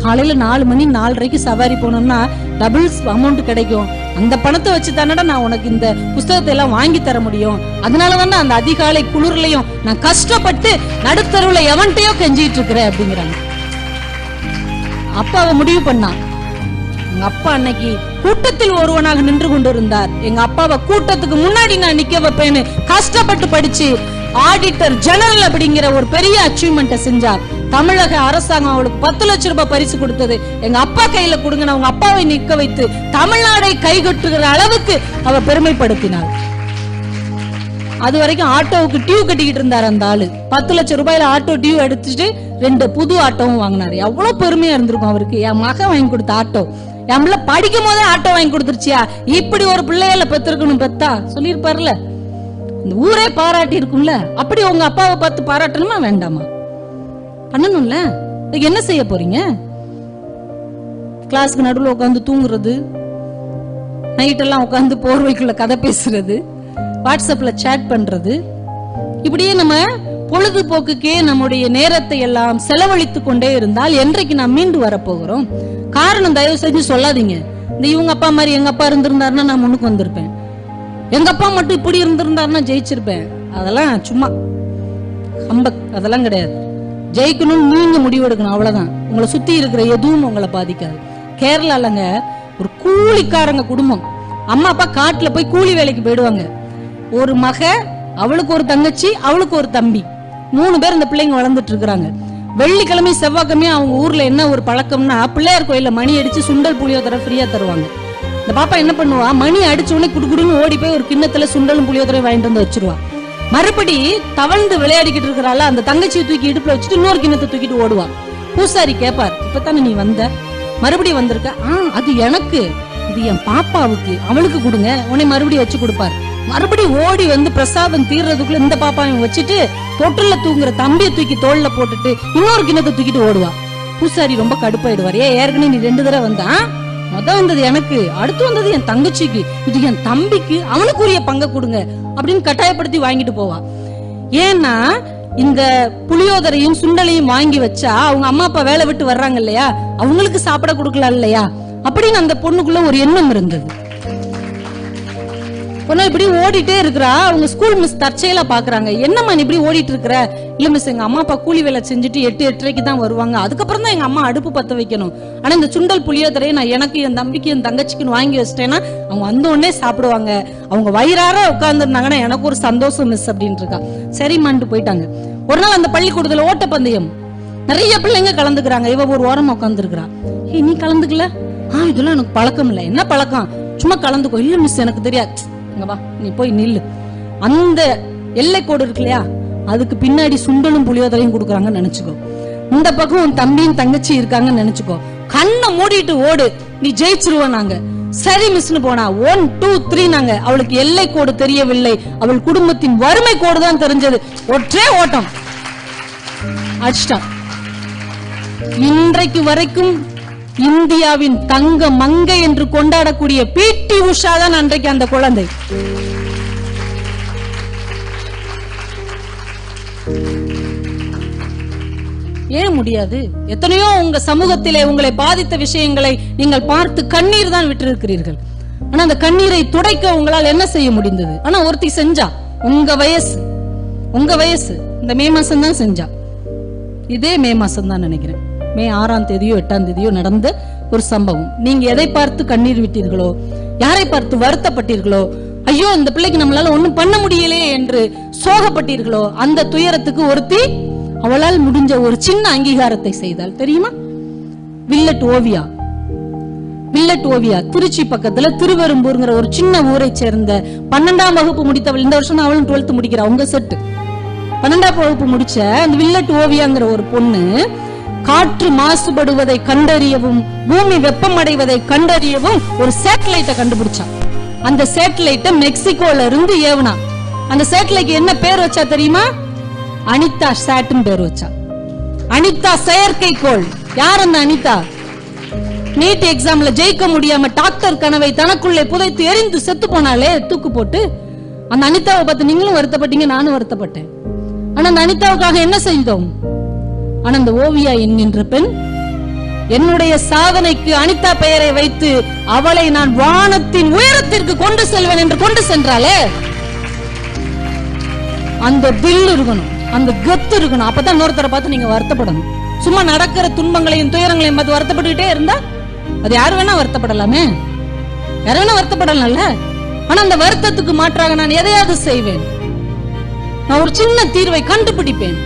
காலையில 4 மணி 4:30க்கு சவாரி போனோம்னா டபுள்ஸ் அமௌண்ட் கிடைக்கும். அந்த பணத்தை வச்சு தானடா நான் உனக்கு இந்த புஸ்தகத்தை எல்லாம் வாங்கி தர முடியும். அதனாலதான் அந்த அதிகாலை குளிர்லயும் நான் கஷ்டப்பட்டு நடுத்தருவுல எவன்கிட்டயோ கெஞ்சிட்டு இருக்கிறேன் அப்படிங்கிறாங்க. அப்பாவை முடிவு பண்ணா. எங்க அப்பா அன்னைக்கு கூட்டத்தில் ஒருவனாக நின்று கொண்டிருந்தார். எங்க அப்பாவை கூட்டத்துக்கு முன்னாடி நான் நிக்க வைப்பேன்னு கஷ்டப்பட்டு படிச்சு ஆடிட்டர் ஜெனரல் அப்படிங்கிற ஒரு பெரிய அச்சீவ்மெண்ட் செஞ்சார். தமிழக அரசாங்கம் அவளுக்கு 10 லட்சம் ரூபாய் பரிசு கொடுத்தது. எங்க அப்பா கையில கொடுங்க, அவங்க அப்பாவை நிக்க வைத்து தமிழ்நாடை கைகட்டுகிற அளவுக்கு அவ பெருமைப்படுத்தினாள். அது வரைக்கும் ஆட்டோவுக்கு டியூ கட்டிக்கிட்டு இருந்தார் அந்த ஆளு. 10 லட்சம் ரூபாயில ஆட்டோ டியூ எடுத்துட்டு 2 புது ஆட்டோவும் வாங்கினாரு. எவ்வளவு பெருமையா இருந்திருக்கும் அவருக்கு. என் மகன் வாங்கி கொடுத்த ஆட்டோ, என் பிள்ளை படிக்கும் போதே ஆட்டோ வாங்கி கொடுத்துருச்சியா, இப்படி ஒரு பிள்ளையில பெற்றிருக்கணும் பெத்தா சொல்லிருப்பாருல, இந்த ஊரே பாராட்டி இருக்கும்ல. அப்படி உங்க அப்பாவை பார்த்து பாராட்டணுமா வேண்டாமா? பண்ணணும்ல. என்ன செய்ய போறீங்க? கிளாஸ்க்கு நடுவில் உட்காந்து தூங்குறது, நைட் எல்லாம் உட்காந்து போர்வைக்குள்ள கதை பேசுறது, வாட்ஸ்அப்ல சேட் பண்றது, இப்படியே நம்ம பொழுதுபோக்குக்கே நம்முடைய நேரத்தை எல்லாம் செலவழித்து கொண்டே இருந்தால் என்றைக்கு நாம் மீண்டு வரப்போகிறோம்? காரணம் தயவு செஞ்சு சொல்லாதீங்க, இந்த இவங்க அப்பா மாதிரி எங்க அப்பா இருந்திருந்தாருன்னா நான் முன்னுக்கு வந்திருப்பேன், எங்க அப்பா மட்டும் இப்படி இருந்திருந்தாருன்னா ஜெயிச்சிருப்பேன். அதெல்லாம் சும்மா ஹம்பக், அதெல்லாம் கிடையாது. ஜெயிக்கணும் நீங்க முடிவெடுக்கணும், அவ்வளவுதான். உங்களை சுத்தி இருக்கிற எதுவும் உங்களை பாதிக்காது. கேரளாலங்க ஒரு கூலிக்காரங்க குடும்பம், அம்மா அப்பா காட்டுல போய் கூலி வேலைக்கு போயிடுவாங்க. ஒரு மக, அவளுக்கு ஒரு தங்கச்சி, அவளுக்கு ஒரு தம்பி, 3 பேர் இந்த பிள்ளைங்க வளர்ந்துட்டு இருக்காங்க. வெள்ளிக்கிழமை செவ்வாய்க்கிழமை அவங்க ஊர்ல என்ன ஒரு பழக்கம்னா, பிள்ளையார் கோயில மணி அடிச்சு சுண்டல் புளியோதரை ஃப்ரீயா தருவாங்க. இந்த பாப்பா என்ன பண்ணுவா, மணி அடிச்ச உடனே குடுக்குடுன்னு ஓடி போய் ஒரு கிண்ணத்துல சுண்டலும் புளியோதரை வாங்கிட்டு வந்து வச்சிருவா. மறுபடி தவழ்ந்து விளையாடிக்கிட்டு இருக்கிறாள், அந்த தங்கச்சியை தூக்கி இடுப்புல வச்சுட்டு இன்னொரு கிண்ணத்தை தூக்கிட்டு ஓடுவா. பூசாரி கேப்பார், இப்பதானே நீ வந்த, மறுபடியும் வந்திருக்க? அது எனக்கு, இது என் பாப்பாவுக்கு, அவளுக்கு கொடுங்க, உன்னை மறுபடியும் வச்சு கொடுப்பாரு. மறுபடியும் ஓடி வந்து பிரசாதம் தீர்றதுக்குள்ள இந்த பாப்பாவை வச்சுட்டு தொட்டில தூங்குற தம்பியை தூக்கி தோல்ல போட்டுட்டு இன்னொரு கிண்ணத்தை தூக்கிட்டு ஓடுவா. பூசாரி ரொம்ப கடுப்பாயிடுவார், ஏற்கனவே நீ 2 தடவை வந்தா, வந்தது எனக்கு, அடுத்து வந்தது என் தங்கச்சிக்கு, இது என் தம்பிக்கு, அவனுக்குரிய பங்கை கொடுங்க அப்படின்னு கட்டாயப்படுத்தி வாங்கிட்டு போவா. ஏன்னா இந்த புளியோதரையும் சுண்டலையும் வாங்கி வச்சா அவங்க அம்மா அப்பா வேலை விட்டு வர்றாங்க இல்லையா, அவங்களுக்கு சாப்பிட கொடுக்கலாம் இல்லையா அப்படின்னு அந்த பொண்ணுக்குள்ள ஒரு எண்ணம் இருந்தது. இப்படி ஓடிட்டே இருக்கிறா. அவங்க ஸ்கூல் மிஸ் தற்செயலா பாக்குறாங்க, என்னம்மா நீ இப்படி ஓடிட்டு இருக்கிற? இல்ல மிஸ், எங்க அம்மா அப்பா கூலி வேலை செஞ்சுட்டு 8-8:30க்கு தான் வருவாங்க, அதுக்கப்புறம் தான் எங்க அம்மா அடுப்பு பத்த வைக்கணும். ஆனா இந்த சுண்டல் புளியோதரையை நான் எனக்கு, என் தம்பிக்கு, என் தங்கச்சிக்குன்னு வாங்கி வச்சிட்டேன்னா அவங்க வந்த உடனே சாப்பிடுவாங்க, அவங்க வயிறார உட்கார்ந்துருந்தாங்கன்னா எனக்கு ஒரு சந்தோஷம் மிஸ் அப்படின்னு இருக்கா. சரிமான்ட்டு போயிட்டாங்க. ஒரு நாள் அந்த பள்ளிக்கூடத்துல ஓட்டப்பந்தயம், நிறைய பிள்ளைங்க கலந்துக்கிறாங்க. இவ ஒரு ஓரமா உட்கார்ந்து இருக்கிறா. நீ கலந்துக்கல? இதெல்லாம் எனக்கு பழக்கம் இல்ல. என்ன பழக்கம்? சும்மா கலந்துக்கோ. இல்ல மிஸ் எனக்கு தெரியாது. வா, நீ போய் நில்லு. அந்த எல்லை கோடு இருக்கு இல்லையா, அதுக்கு பின்னாடி சுண்டலும் புளியோதரையும் கொடுக்குறாங்கன்னு நினைச்சுக்கோ. இந்த பக்கம் உன் தம்பியும் தங்கச்சி இருக்காங்கன்னு நினைச்சுக்கோ. கண்ணை மூடிட்டு ஓடு, நீ ஜெயிச்சிருவ. நாங்க சரி மிஸ்னு போனா 1 2 3 நாங்க. அவளுக்கு எல்லை கோடு தெரியவில்லை, அவள் குடும்பத்தின் வறுமை கோடு தான் தெரிஞ்சது. ஒற்றே ஓட்டம் அடிச்சிட்டான். இன்றைக்கு வரைக்கும் இந்தியாவின் தங்க மங்கை என்று கொண்டாடக்கூடிய பிடி உஷா தான் அன்றைக்கு அந்த குழந்தை. ஏன் முடியாது? எத்தனையோ உங்க சமூகத்திலே உங்களை பாதித்த விஷயங்களை நீங்கள் பார்த்து கண்ணீர் தான் விட்டிருக்கிறீர்கள். ஆனா அந்த கண்ணீரை துடைக்க உங்களால் என்ன செய்ய முடிந்தது? ஆனா ஒருத்தி செஞ்சா, உங்க வயசு இந்த மே மாசம் தான் செஞ்சா. இதே மே மாசம் தான் நினைக்கிறேன், மே 6ஆம் தேதியோ 8ஆம் தேதியோ நடந்த ஒரு சம்பவம். நீங்க எதை பார்த்து கண்ணீர் விட்டீர்களோ, யாரை பார்த்து வருத்தப்பட்டீர்களோ, ஐயோ இந்த பிள்ளைக்கு நம்மளால ஒண்ணும் பண்ண முடியலையே என்று சோகப்பட்டீர்களோ, அந்த துயரத்துக்கு ஒருத்தி அவளால் முடிஞ்ச ஒரு சின்ன அங்கீகாரத்தை செய்தாள். தெரியுமா? வில்லட் ஓவியா. வில்லட் ஓவியா திருச்சி பக்கத்துல திருவெரும்பூர்ங்கிற ஒரு சின்ன ஊரை சேர்ந்த 12ஆம் வகுப்பு முடித்தவள். இந்த வருஷம் அவளும் 12th முடிக்கிறா. உங்க செட்டு 12ஆம் வகுப்பு முடிச்ச அந்த வில்லட் ஓவியாங்கிற ஒரு பொண்ணு காற்று மாசுபடுவதை கண்டறியவும் பூமி வெப்பமடைவதை கண்டறியவும் ஒரு சேட்டலைட்டை கண்டுபிடிச்சா. அந்த சேட்டலைட்டை மெக்சிகோல இருந்து ஏவுனா. அந்த சேட்டலைட் என்ன பேர் வச்சா தெரியுமா? அனிதா சாட்னு பேர் வச்சா. அனிதா செயற்கைக்கோள். யார் அந்த அனிதா? நீட் எக்ஸாம்ல ஜெயிக்க முடியாம டாக்டர் கனவை தனக்குள்ளே புதைத்து எரிந்து செத்து போனாலே தூக்கு போட்டு. அந்த அனிதாவை பார்த்து நீங்களும் வருத்தப்பட்டீங்க, நானும் வருத்தப்பட்டேன். ஆனா அந்த அனிதாவுக்காக என்ன செய்தோம்? ஆனா அந்த ஓவியா என்கின்ற பெண் என்னுடைய சாதனைக்கு அனிதா பெயரை வைத்து அவளை நான் வானத்தின் உயரத்திற்கு கொண்டு செல்வேன் என்று கொண்டு சென்றாலே, அந்த தில் இருக்கணும், அந்த கத்து இருக்கணும். அப்பதான் இன்னொருத்தரை பார்த்து நீங்க வருத்தப்படணும். சும்மா நடக்கிற துன்பங்களையும் துயரங்களையும் பார்த்து வருத்தப்பட்டுக்கிட்டே இருந்தா அது யாரு வேணா வருத்தப்படலாமே, யாரு வேணா வருத்தப்படலாம்ல. ஆனா அந்த வருத்தத்துக்கு மாற்றாக நான் எதையாவது செய்வேன். நான் ஒரு சின்ன தீர்வை கண்டுபிடிப்பேன்.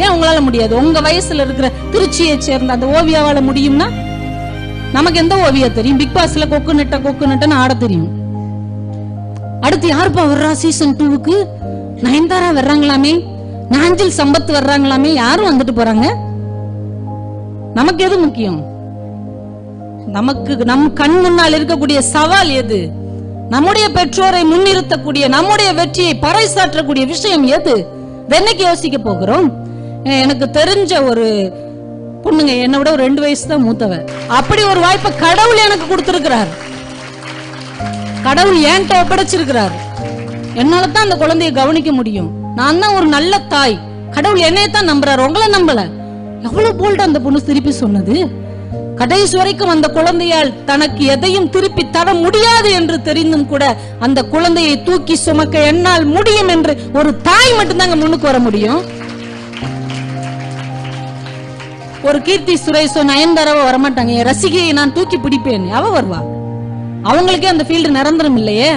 ஏன் உங்களால முடியாது? உங்க வயசுல இருக்கிற திருச்சியை சேர்ந்த அந்த ஓவியாவால முடியும்னா நமக்கு எந்த ஓவியா தெரியும்? பிக் பாஸ்ல கொக்கு நெட்டன்னு ஆட தெரியும். அடுத்து யாருப்பா வர்றா சீசன் 2க்கு? நயன்தாரா வர்றாங்களாமே, நாஞ்சில் சம்பத் வர்றாங்களாமே, யாரும் வந்துட்டு போறாங்க. நமக்கு எது முக்கியம்? நமக்கு நம் கண் முன்னால் இருக்கக்கூடிய சவால் எது? நம்முடைய பெற்றோரை முன்னிறுத்தக்கூடிய, நம்முடைய வெற்றியை பறைசாற்றக்கூடிய விஷயம் எது? என்னைக்கு யோசிக்க போகிறோம்? எனக்கு தெரிஞ்ச ஒரு பொண்ணுங்க, என்னை விட ஒரு 2 வயசு தான் மூத்தவ. அப்படி ஒரு வாய்ப்பை கடவுள் எனக்கு கொடுத்திருக்கிறார். கடவுள் என்கிட்ட ஒப்படைச்சிருக்கிறார். என்னால தான் அந்த குழந்தையை கவனிக்க முடியும். நான் தான் ஒரு நல்ல தாய். கடவுள் என்னையத்தான் நம்புறாரு, உங்களை நம்பல. எவ்வளவு போல்டா அந்த பொண்ணு திருப்பி சொன்னது. கடைசி வரைக்கும் அந்த குழந்தையால் தனக்கு எதையும் திருப்பி தர முடியாது என்று தெரிந்தும் கூட அந்த குழந்தையை தூக்கி சுமக்க என்னால் முடியும் என்று ஒரு தாய் மட்டும்தாங்க முன்னுக்கு வர முடியும். ஒரு கீர்த்தி சுரேஷோ நயன்தாராவோ வரமாட்டாங்க. என் ரசிகையை நான் தூக்கி பிடிப்பேன், அவ வருவா. அவங்களுக்கே அந்த ஃபீல்டு நிரந்தரம் இல்லையே.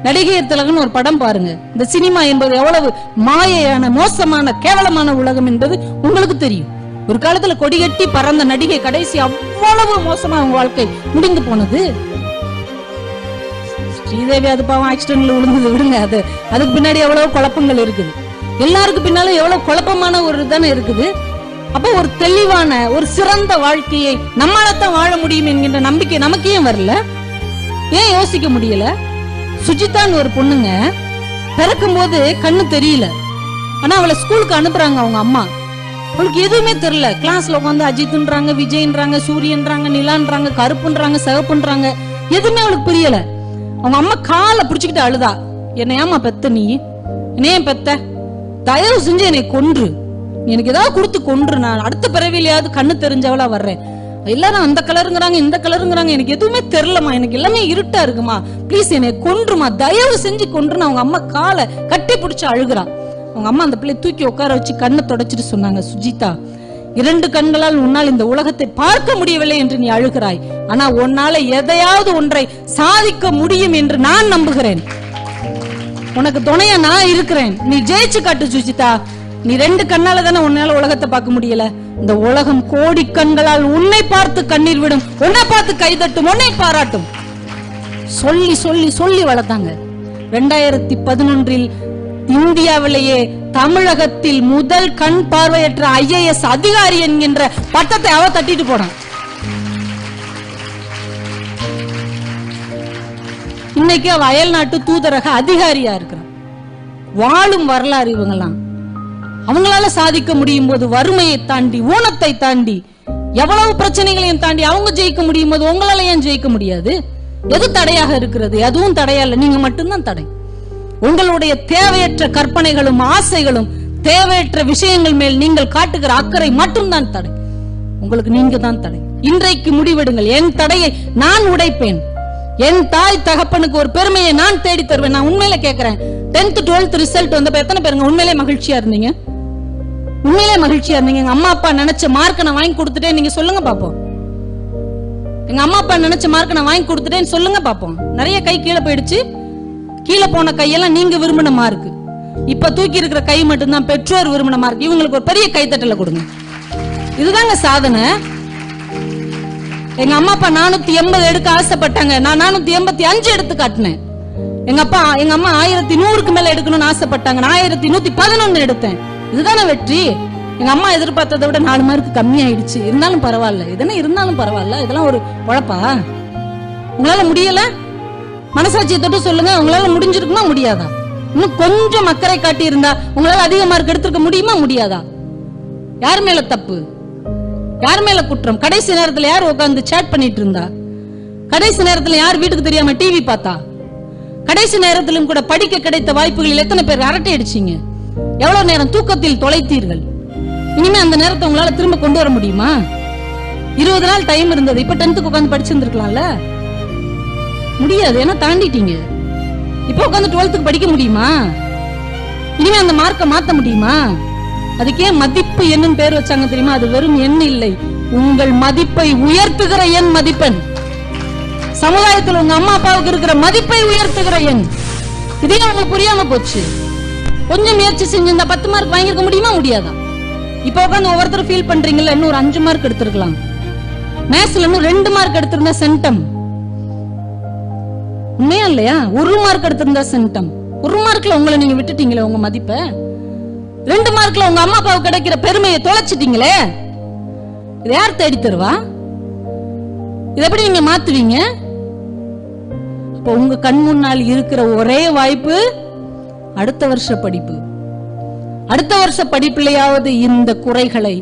நடிகையர் திலகம்னு ஒரு படம் பாருங்க. இந்த சினிமா என்பது எவ்வளவு மாயையான, மோசமான, கேவலமான உலகம் என்பது உங்களுக்கு தெரியும். ஒரு காலத்துல கொடிகட்டி பறந்த நடிகை கடைசி அவ்வளவு மோசமா அவங்க வாழ்க்கை முடிந்து போனது. ஸ்ரீதேவி அது பாவம் ஆக்சிடென்ட்ல விழுந்தது, விடுங்க. அதுக்கு பின்னாடி எவ்வளவு குழப்பங்கள் இருக்குது. எல்லாருக்கும் பின்னாலும் எவ்வளவு குழப்பமான ஒரு தானே இருக்குது. அப்ப ஒரு தெளிவான, ஒரு சிறந்த வாழ்க்கையை நம்மளாத்தான் வாழ முடியும் என்கின்ற நம்பிக்கை நமக்கு ஏன் வரல? ஏன் யோசிக்க முடியல? சுஜிதான்னு ஒரு பொண்ணுங்க பிறக்கும் போது கண்ணு தெரியல. ஆனா அவளை ஸ்கூலுக்கு அனுப்புறாங்க அவங்க அம்மா. அவளுக்கு எதுவுமே தெரியல. கிளாஸ்ல உட்காந்து அஜித்ன்றாங்க, விஜய்ன்றாங்க, சூரியன்றாங்க, நிலான்றாங்க, கருப்புன்றாங்க, சிவப்புன்றாங்க. எதுவுமே அவளுக்கு புரியல. அவங்க அம்மா காலை பிடிச்சுக்கிட்டு அழுதா. என்ன ஏமா பெத்த நீ? என்ன பெத்த? தயவு செஞ்சு என்னை கொன்று, எனக்கு ஏதாவது கொடுத்து கொன்று, நான் அடுத்த பிறவிலையாவது கண்ணு தெரிஞ்சவளா வர்றேன். எல்லாரும் அந்த கலருங்கிறாங்க, இந்த கலருங்கிறாங்க, எனக்கு எதுவுமே தெரியலமா, எனக்கு எல்லாமே இருட்டா இருக்குமா, பிளீஸ் என்னை கொன்றுமா, தயவு செஞ்சு கொன்றுன்னு அவங்க அம்மா காலை கட்டி பிடிச்சு அழுகுறா. அவங்க அம்மா அந்த பிள்ளை தூக்கி உட்கார வச்சு கண்ணை தொடச்சிட்டு சொன்னாங்க, சுஜிதா, 2 கண்களால் உன்னால் இந்த உலகத்தை பார்க்க முடியவில்லை என்று நீ அழுகிறாய். ஆனா உன்னால எதையாவது ஒன்றை சாதிக்க முடியும் என்று நான் நம்புகிறேன். உனக்கு துணையா நான் இருக்கிறேன். நீ ஜெயிச்சு காட்டு சுஜிதா. நீ 2 கண்ணால தானே உன்னால உலகத்தை பார்க்க முடியல. இந்த உலகம் கோடி கண்களால் உன்னை பார்த்து கண்ணீர் விடும், உன்னை பார்த்து கைதட்டும், உன்னை பாராட்டும். சொல்லி சொல்லி சொல்லி வளர்த்தாங்க. 2011 இந்தியாவிலேயே தமிழகத்தில் முதல் கண் பார்வையற்ற IAS அதிகாரி என்கின்ற பட்டத்தை அவ தட்டிட்டு போனான். இன்னைக்கு அவ அயல்நாட்டு தூதரக அதிகாரியா இருக்கிறான். வாழும் வரலாறு இவங்கெல்லாம். அவங்களால சாதிக்க முடியும் போது வறுமையை தாண்டி, ஊனத்தை தாண்டி, எவ்வளவு பிரச்சனைகளையும் தாண்டி அவங்க ஜெயிக்க முடியும் போது உங்களால ஏன் ஜெயிக்க முடியாது? எது தடையாக இருக்கிறது? எதுவும் தடையல்ல, நீங்க மட்டும்தான் தடை. உங்களுடைய தேவையற்ற கற்பனைகளும் ஆசைகளும், தேவையற்ற விஷயங்கள் மேல் நீங்கள் காட்டுகிற அக்கறை மட்டும்தான் தடை. உங்களுக்கு நீங்க தான் தடை. இன்றைக்கு முடிவெடுங்கள். என் தடையை நான் உடைப்பேன். என் தாய் தகப்பனுக்கு ஒரு பெருமையை நான் தேடி தருவேன். நான் உண்மையில கேட்கிறேன், 10th 12th ரிசல்ட் வந்தப்ப எத்தனை பேருங்க உண்மையிலே மகிழ்ச்சியா இருந்தீங்க? உண்மையிலே மகிழ்ச்சியா இருந்தீங்க? எங்க அம்மா அப்பா நினைச்ச மார்க்க நான் வாங்கி கொடுத்துட்டேன், நீங்க சொல்லுங்க பாப்போம். எங்க அம்மா அப்பா நினைச்ச மார்க்க நான் வாங்கி கொடுத்துட்டேன்னு சொல்லுங்க பாப்போம். நிறைய கை கீழே போயிடுச்சு. கீழே போன கையெல்லாம் நீங்க விரும்பின மார்க், இப்ப தூக்கி இருக்கிற கை மட்டும்தான் பெற்றோர் விரும்பின மார்க். இவங்களுக்கு ஒரு பெரிய கைத்தட்டல கொடுங்க. இதுதாங்க சாதனை. எங்க அம்மா அப்பா 480 எடுக்க ஆசைப்பட்டாங்க, நான் 485 எடுத்து காட்டினேன். எங்க அம்மா 1100க்கு மேல எடுக்கணும்னு ஆசைப்பட்டாங்க, நான் 1111 எடுத்தேன். இதுதானே வெற்றி. எங்க அம்மா எதிர்பார்த்ததை விட 4 மார்க் கம்மி ஆயிடுச்சு. இருந்தாலும் பரவாயில்ல, இதெல்லாம் இருந்தாலும் பரவாயில்ல. இதெல்லாம் ஒரு உழைப்பா? உங்களால முடியல? மனசாட்சியை தொட்டு சொல்லுங்க, உங்களால முடிஞ்சிருக்குமா முடியாதா? இன்னும் கொஞ்சம் அக்கறை காட்டி இருந்தா உங்களால அதிக மார்க் எடுத்திருக்க முடியுமா முடியாதா? யார் மேல தப்பு, யார் மேல குற்றம்? கடைசி நேரத்துல யார் உட்கார்ந்து சேட் பண்ணிட்டு இருந்தா? கடைசி நேரத்துல யார் வீட்டுக்கு தெரியாம டிவி பார்த்தா? கடைசி நேரத்திலும் கூட படிக்க கிடைத்த வாய்ப்புகளில் எத்தனை பேர் அரட்டை அடிச்சீங்க? எவ்வளவு நேரம் தூக்கத்தில் தொலைத்தீர்கள்? இனிமே அந்த நேரத்தை உங்களால திரும்ப கொண்டு வர முடியுமா? 20 நாள் டைம் இருந்தது, இப்ப 10th உட்கார்ந்து படிச்சிருந்திருக்கலாம்ல. முடியாது, ஏன்னா தாண்டிட்டீங்க. இப்ப உட்கார்ந்து 12th படிக்க முடியுமா? இனிமே அந்த மார்க்க மாத்த முடியுமா? அதுக்கே மதிப்பு என்னன்னு பேர் வச்சாங்க தெரியுமா? அது வெறும் எண் இல்லை, உங்கள் மதிப்பை உயர்த்துகிற எண் மதிப்பெண். சமுதாயத்தில் உங்க அம்மா அப்பாவுக்கு இருக்கிற மதிப்பை உயர்த்துகிற எண். இதே உங்களுக்கு புரியாம போச்சு. கொஞ்சம் முயற்சி செஞ்சிருந்தா 10 மார்க் வாங்கிருக்க முடியுமா முடியாதா? இப்ப உட்காந்து ஒவ்வொருத்தரும் ஃபீல் பண்றீங்கல்ல, இன்னும் ஒரு 5 மார்க் எடுத்திருக்கலாம். மேத்ஸ்ல இன்னும் 2 மார்க் எடுத்திருந்தா சென்டம். உண்மையா இல்லையா? 1 மார்க் எடுத்திருந்தா சென்டம். 1 மார்க்ல உங்களை நீங்க விட்டுட்டீங்களே உங்க மதிப்பை. 2 மார்க்ல உங்க அம்மா அப்பாவுக்கு கிடைக்கிற பெருமையை தொலைச்சிட்டீங்களே. இதை யார் தேடி தருவா? இதை எப்படி நீங்க மாத்துவீங்க? உங்க கண் முன்னால் இருக்கிற ஒரே வாய்ப்பு அடுத்த வருஷ படிப்பு. அடுத்த வருஷ படிப்பிலையாவது இந்த குறைகளை,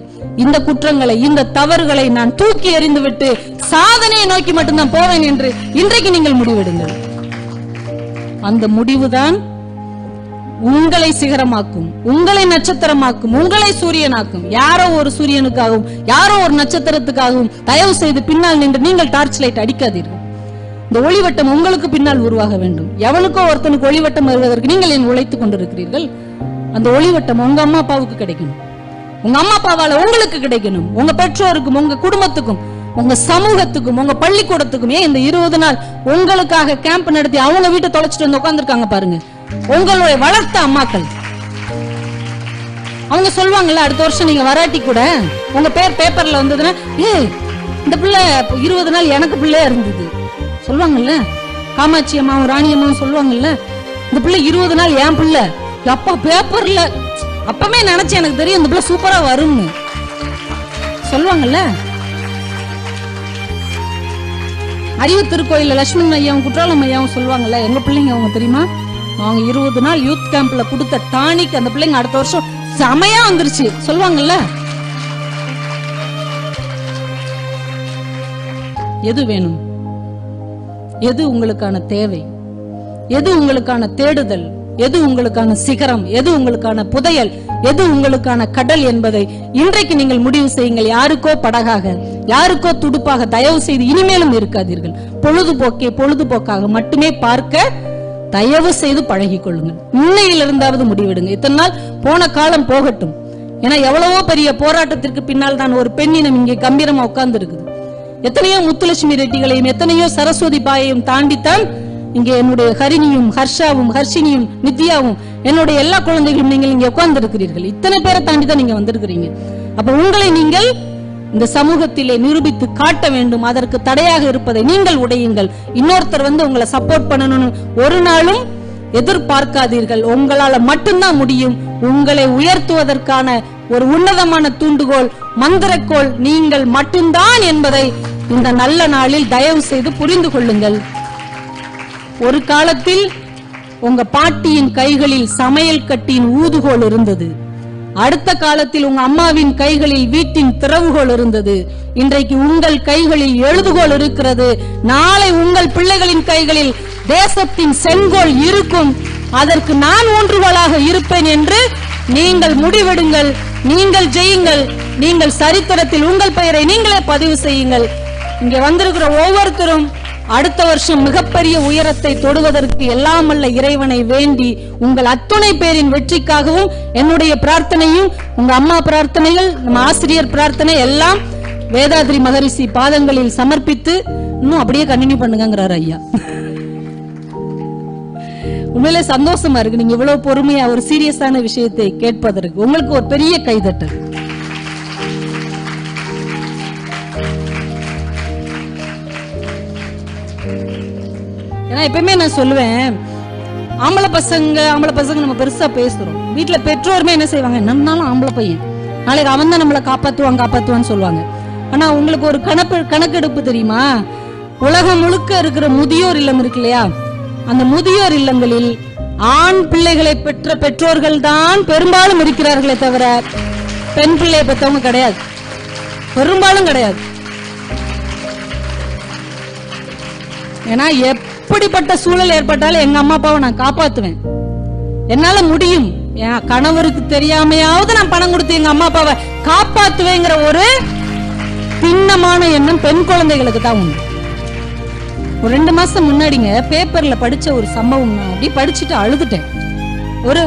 இந்த குற்றங்களை, இந்த தவறுகளை நான் தூக்கி எறிந்துவிட்டு சாதனையை நோக்கி மட்டும்தான் போவேன் என்று இன்றைக்கு நீங்கள் முடிவெடுங்கள். அந்த முடிவுதான் உங்களை சிகரமாக்கும், உங்களை நட்சத்திரமாக்கும், உங்களை சூரியனாக்கும். யாரோ ஒரு சூரியனுக்காகவும் யாரோ ஒரு நட்சத்திரத்துக்காகவும் தயவு செய்து பின்னால் நின்று நீங்கள் டார்ச் லைட் அடிக்காதீர்கள். இந்த ஒளிவட்டம் உங்களுக்கு பின்னால் உருவாக வேண்டும். எவனுக்கோ ஒருத்தனுக்கு ஒளிவட்டம் வருவதற்கு நீங்கள் ஏன் உழைத்துக் கொண்டிருக்கிறீர்கள்? அந்த ஒளிவட்டம் உங்க அம்மா அப்பாவுக்கு கிடைக்கணும், உங்க அம்மா அப்பாவால உங்களுக்கு கிடைக்கணும், உங்க பெற்றோருக்கும், உங்க குடும்பத்துக்கும், உங்க சமூகத்துக்கும், உங்க பள்ளிக்கூடத்துக்கும். ஏன் இந்த 20 நாள் உங்களுக்காக கேம்ப் நடத்தி அவங்க வீட்டை தொலைச்சிட்டு வந்து உட்கார்ந்துருக்காங்க பாருங்க. உங்களுடைய வளர்த்த அம்மாக்கள் அவங்க சொல்லுவாங்கல்ல, அடுத்த வருஷம் நீங்க வராட்டி கூட உங்க பேர் பேப்பர்ல வந்ததுன்னா, இந்த பிள்ளை 20 நாள் எனக்கு பிள்ளையா இருந்தது சொல்லுவாங்கல்ல. காமாட்சி அம்மாவும் ராணி அம்மாவும் சொல்லுவாங்கல்ல, இந்த பிள்ளை 20 நாள் என் பிள்ளை. அப்பா பேப்பர்ல அப்பவே நினைச்சு எனக்கு தெரியும் இந்த பிள்ளை சூப்பரா வரும்னு சொல்லுவாங்கல்ல. அறிவு திருக்கோயில லட்சுமணன் ஐயாவும் குற்றாலம் ஐயாவும் சொல்லுவாங்கல்ல, எங்க பிள்ளைங்க அவங்க தெரியுமா, அவங்க 20 நாள் யூத் கேம்ப்ல கொடுத்த டானிக் அந்த பிள்ளைங்க அடுத்த வருஷம் செமையா வந்துருச்சு சொல்லுவாங்கல்ல. எது வேணும்? எது உங்களுக்கான தேவை? எது உங்களுக்கான தேடுதல்? எது உங்களுக்கான சிகரம்? எது உங்களுக்கான புதையல்? எது உங்களுக்கான கடல் என்பதை இன்றைக்கு நீங்கள் முடிவு செய்யுங்கள். யாருக்கோ படகாக, யாருக்கோ துடுப்பாக தயவு செய்து இனிமேலும் இருக்காதீர்கள். பொழுதுபோக்காக மட்டுமே பார்க்க தயவு செய்து பழகிக் கொள்ளுங்கள். இன்னையிலிருந்தாவது முடிவெடுங்க. இத்தனை நாள் போன காலம் போகட்டும். ஏன்னா எவ்வளவோ பெரிய போராட்டத்திற்கு பின்னால் தான் ஒரு பெண்ணினம் இங்கே கம்பீரமா உட்கார்ந்து இருக்குது. எத்தனையோ முத்துலட்சுமி ரெட்டிகளையும் எத்தனையோ சரஸ்வதி பாயையும் தாண்டித்தான் இங்கே என்னுடைய ஹரிணியும் ஹர்ஷாவும் ஹர்ஷினியும் நித்யாவும் என்னுடைய எல்லா குழந்தைகளும் நீங்கள் இங்கே உட்கார்ந்து இருக்கிறீர்கள். இத்தனை பேரை தாண்டி தான் நீங்க வந்திருக்கிறீங்க. அப்ப உங்களை நீங்கள் இந்த சமூகத்திலே நிரூபித்து காட்ட வேண்டும். அதற்கு தடையாக இருப்பதை நீங்கள் உடையுங்கள். இன்னொருத்தர் வந்து உங்களை சப்போர்ட் பண்ணணும்னு ஒரு நாளும் எதிர்பார்க்காதீர்கள். உங்களால மட்டும்தான் முடியும். உங்களை உயர்த்துவதற்கான ஒரு உன்னதமான தூண்டுகோல், மந்திரக்கோள் நீங்கள் மட்டும்தான் என்பதை இந்த நல்ல நாளில் தயவு செய்து புரிந்து கொள்ளுங்கள். ஒரு காலத்தில் உங்க பாட்டியின் கைகளில் சமையல் கட்டியின் ஊதுகோல் இருந்தது. அடுத்த காலத்தில் உங்க அம்மாவின் கைகளில் வீட்டின் திறவுகோல் இருந்தது. இன்றைக்கு உங்கள் கைகளில் எழுதுகோல் இருக்கிறது. நாளை உங்கள் பிள்ளைகளின் கைகளில் தேசத்தின் செங்கோல் இருக்கும். அதற்கு நான் ஊன்றுகோலாக இருப்பேன் என்று நீங்கள் முடிவெடுங்கள். நீங்கள் ஜெயுங்கள். நீங்கள் சரித்திரத்தில் உங்கள் பெயரை நீங்களே பதிவு செய்யுங்கள். இங்கே வந்திருக்கிற ஒவ்வொருத்தரும் அடுத்த வருஷம் மிகப்பெரிய உயரத்தை தொடுவதற்கு எல்லாம் வல்ல இறைவனை வேண்டி உங்கள் அத்துணை பேரின் வெற்றிக்காகவும் என்னுடைய பிரார்த்தனையும், உங்க அம்மா பிரார்த்தனைகள், நம்ம ஆசிரியர் பிரார்த்தனை எல்லாம் வேதாத்ரி மகரிஷி பாதங்களில் சமர்ப்பித்து இன்னும் அப்படியே கண்டினியூ பண்ணுங்கிறார் ஐயா. உண்மையிலே சந்தோஷமா இருக்கு நீங்க இவ்வளவு பொறுமையா ஒரு சீரியஸான விஷயத்தை கேட்பதற்கு. உங்களுக்கு ஒரு பெரிய கைதட்டு. ஏன்னா எப்பயுமே நான் சொல்லுவேன், ஆம்பளை பசங்க நம்ம பெருசா பேசுறோம். வீட்டுல பெற்றோருமே என்ன செய்வாங்க, என்னன்னாலும் ஆம்பளை பையன், நாளைக்கு அவன் தான் நம்மளை காப்பாத்துவான்னு சொல்லுவாங்க. ஆனா உங்களுக்கு ஒரு கணக்கெடுப்பு தெரியுமா? உலகம் முழுக்க இருக்கிற முதியோர் இல்லம் இருக்கு இல்லையா, அந்த முதியோர் இல்லங்களில் ஆண் பிள்ளைகளை பெற்ற பெற்றோர்கள் தான் பெரும்பாலும் இருக்கிறார்களே தவிர பெண் பிள்ளையை பெற்றவங்க கிடையாது, பெரும்பாலும் கிடையாது. ஏன்னா எப்படிப்பட்ட சூழல் ஏற்பட்டாலும் எங்க அம்மா அப்பாவை நான் காப்பாத்துவேன், என்னால முடியும், என் கணவருக்கு தெரியாமையாவது நான் பணம் கொடுத்து எங்க அம்மா அப்பாவை காப்பாத்துவேங்கிற ஒரு திண்ணமான எண்ணம் பெண் குழந்தைகளுக்கு தான் உண்டு. ஒரு 2 மாசம் முன்னாடிங்க பேப்பர்ல படிச்ச ஒரு சம்பவம், நான் அப்படி படிச்சுட்டு அழுதுட்டேன்.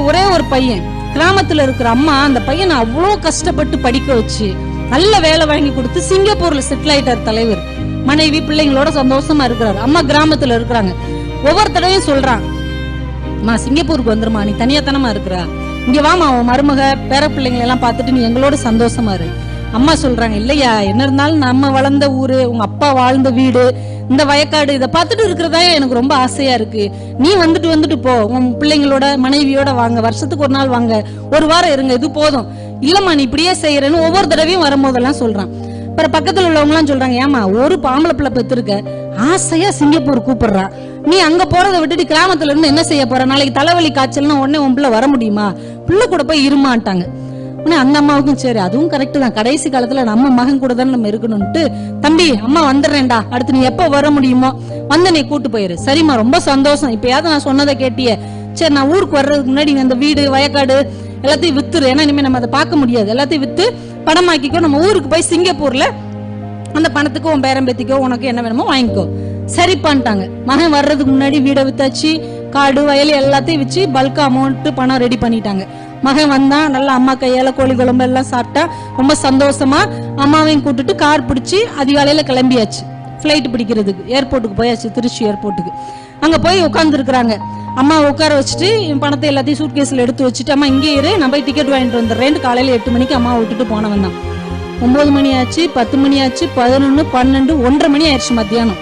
ஒரே ஒரு பையன், கிராமத்துல இருக்கிற அம்மா அந்த பையனை அவ்வளோ கஷ்டப்பட்டு படிக்க வச்சு நல்ல வேலை வாங்கி கொடுத்து சிங்கப்பூர்ல செட்டில் ஆயிட்டார் தலைவர். மனைவி பிள்ளைங்களோட சந்தோஷமா இருக்கிறாரு. அம்மா கிராமத்துல இருக்கிறாங்க. ஒவ்வொரு தடவையும் சொல்றான், அம்மா சிங்கப்பூருக்கு வந்துருமா, நீ தனியாத்தனமா இருக்கிறா, இங்க வாமா, உன் மருமக பேர பிள்ளைங்களை எல்லாம் பார்த்துட்டு நீ எங்களோட சந்தோஷமா இரு. அம்மா சொல்றாங்க, இல்லையா என்ன இருந்தாலும் நம்ம வளர்ந்த ஊரு, உங்க அப்பா வாழ்ந்த வீடு, இந்த வயக்காடு, இதை பார்த்துட்டு இருக்கிறதா எனக்கு ரொம்ப ஆசையா இருக்கு. நீ வந்துட்டு போ, உன் பிள்ளைங்களோட மனைவியோட வாங்க, வருஷத்துக்கு ஒரு நாள் வாங்க, ஒரு வாரம் இருங்க, இது போதும். இல்லம்மா நீ இப்படியே செய்யறேன்னு ஒவ்வொரு தடவையும் வரும்போதெல்லாம் சொல்றான். அப்புறம் பக்கத்துல உள்ளவங்க எல்லாம் சொல்றாங்க, ஏமா ஒரு பாம்பளை பிள்ளை பெற்றிருக்க, ஆசையா சிங்கப்பூர் கூப்பிடுறா, நீ அங்க போறதை விட்டுட்டு கிராமத்துல இருந்து என்ன செய்ய போற, நாளைக்கு தலைவலி காய்ச்சல்னா உடனே உன் பிள்ளை வர முடியுமா, பிள்ளை கூட போய் இருமாட்டாங்க. அந்த அம்மாவுக்கும் சரி அதுவும் கரெக்ட் தான், கடைசி காலத்துல நம்ம மகன் கூட தானே நம்ம இருக்கணும்ட்டு, தம்பி அம்மா வந்துடுறேன்டா, அடுத்து நீ எப்ப வர முடியுமோ வந்து நீ கூட்டு போயிரு. சரிம்மா ரொம்ப சந்தோஷம், இப்பயாவது நான் சொன்னதை கேட்டிய, சரி நான் ஊருக்கு வர்றதுக்கு முன்னாடி அந்த வீடு வயக்காடு எல்லாத்தையும் வித்துரு, ஏன்னா இனிமே நம்ம அதை பார்க்க முடியாது, எல்லாத்தையும் வித்து பணமாக்கிக்கோ, நம்ம ஊருக்கு போய் சிங்கப்பூர்ல அந்த பணத்துக்கு உன் பேரம்பேத்திக்கோ உனக்கு என்ன வேணுமோ வாங்கிக்கோ. சரிப்பான்ட்டாங்க. மகன் வர்றதுக்கு முன்னாடி வீடை வித்தாச்சு, காடு வயல் எல்லாத்தையும் வச்சு பல்க் அமௌண்ட் பணம் ரெடி பண்ணிட்டாங்க. மகன் வந்தான், நல்லா அம்மா கையால கோழி குழம்பு எல்லாம் சாப்பிட்டா, ரொம்ப சந்தோஷமா அம்மாவையும் கூட்டுட்டு கார் பிடிச்சி அதிகாலையில கிளம்பியாச்சு பிளைட் பிடிக்கிறதுக்கு. ஏர்போர்ட்டுக்கு போயாச்சு, திருச்சி ஏர்போர்ட்டுக்கு. அங்க போய் உட்கார்ந்து இருக்கிறாங்க. அம்மா உட்கார வச்சுட்டு பணத்தை எல்லாத்தையும் சூட்கேஸ்ல எடுத்து வச்சுட்டு, அம்மா இங்கே இரு, நான் போய் டிக்கெட் வாங்கிட்டு வந்துடுறேன். காலையில 8 மணிக்கு அம்மா விட்டுட்டு போனவன் தான். 9 மணி ஆச்சு, 10 மணி ஆச்சு, 11, 12, 1:30 மணி ஆயிடுச்சு மத்தியானம்.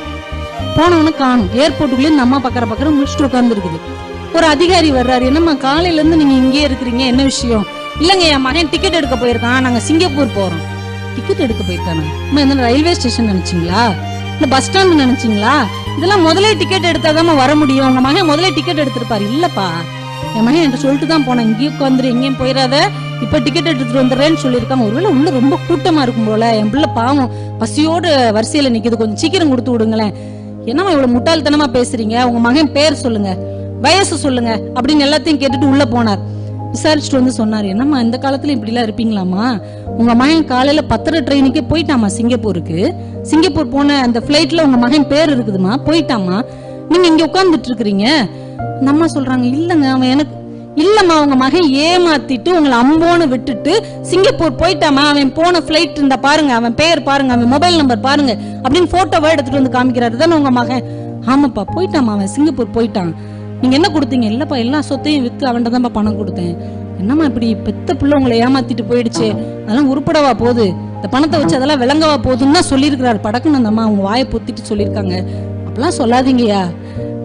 போனவனு காணும். ஏர்போர்ட்டுக்குள்ளே இந்த அம்மா பக்கற முடிச்சுட்டு உட்கார்ந்து இருக்குது. ஒரு அதிகாரி வர்றாரு, என்னம்மா காலையில இருந்து நீங்க இங்கே இருக்கிறீங்க, என்ன விஷயம்? இல்லங்க என் மகன் டிக்கெட் எடுக்க போயிருக்கான், நாங்க சிங்கப்பூர் போறோம். டிக்கெட் எடுக்க போயிருக்கானா? என்ன ரயில்வே ஸ்டேஷன் நினைச்சீங்களா, இல்ல பஸ் ஸ்டாண்ட் நினைச்சீங்களா? இதெல்லாம் முதலே டிக்கெட் எடுத்தாதான் வர முடியும். உங்க மகன் முதலே டிக்கெட் எடுத்திருப்பாரு. இல்லப்பா என் மகன் என்கிட்ட சொல்லிட்டு தான் போனேன், இங்கேயும் உட்காந்துரு, எங்கேயும் போயிடாத, இப்ப டிக்கெட் எடுத்துட்டு வந்துடுறேன்னு சொல்லியிருக்காங்க. ஒருவேளை உள்ள ரொம்ப கூட்டமா இருக்கும் போல, என் பிள்ளை பாவம் பசியோடு வரிசையில நிக்குது, கொஞ்சம் சீக்கிரம் கொடுத்து விடுங்களேன். என்னமா இவ்வளவு முட்டாள்தனமா பேசுறீங்க, உங்க மகன் பேர் சொல்லுங்க, வயசு சொல்லுங்க அப்படின்னு எல்லாத்தையும் கேட்டுட்டு உள்ள போனார். விசாரிச்சுட்டு வந்து சொன்னாரு, என்னம்மா இந்த காலத்துல இப்படி எல்லாம் இருப்பீங்களாமா, உங்க மகன் காலையில 10:30 ட்ரெயினுக்கே போயிட்டாமா சிங்கப்பூருக்கு, சிங்கப்பூர் போன அந்த பிளைட்ல உங்க மகன் பேர் இருக்குதுமா, போயிட்டாமா, நீங்க இங்க உட்கார்ந்துட்டு இருக்கிறீங்க. அந்த அம்மா சொல்றாங்க, இல்லங்க அவன் எனக்கு இல்லம்மா, உங்க மகன் ஏமாத்திட்டு உங்களை அம்போன்னு விட்டுட்டு சிங்கப்பூர் போயிட்டாமா, அவன் போன பிளைட் இருந்தா பாருங்க, அவன் பேர் பாருங்க, அவன் மொபைல் நம்பர் பாருங்க அப்படின்னு போட்டோவா எடுத்துட்டு வந்து காமிக்கிறாரு. தானே உங்க மகன்? ஆமாப்பா போயிட்டாமா, அவன் சிங்கப்பூர் போயிட்டான். நீங்க என்ன கொடுத்தீங்க? இல்லப்பா எல்லா சொத்தையும் வித்து அவன்கிட்ட தான்ப்பா பணம் கொடுத்தேன். என்னம்மா இப்படி பெத்த பிள்ளை உங்களை ஏமாத்திட்டு போயிடுச்சு, அதெல்லாம் உருப்படவா போகுது, இந்த பணத்தை வச்சு அதெல்லாம் விளங்கவா போகுதுன்னு தான் சொல்லியிருக்கிறாரு. படக்குன்னு அந்த அம்மா அவங்க வாயை பொத்திட்டு சொல்லியிருக்காங்க. அப்பெல்லாம் சொல்லாதீங்கயா,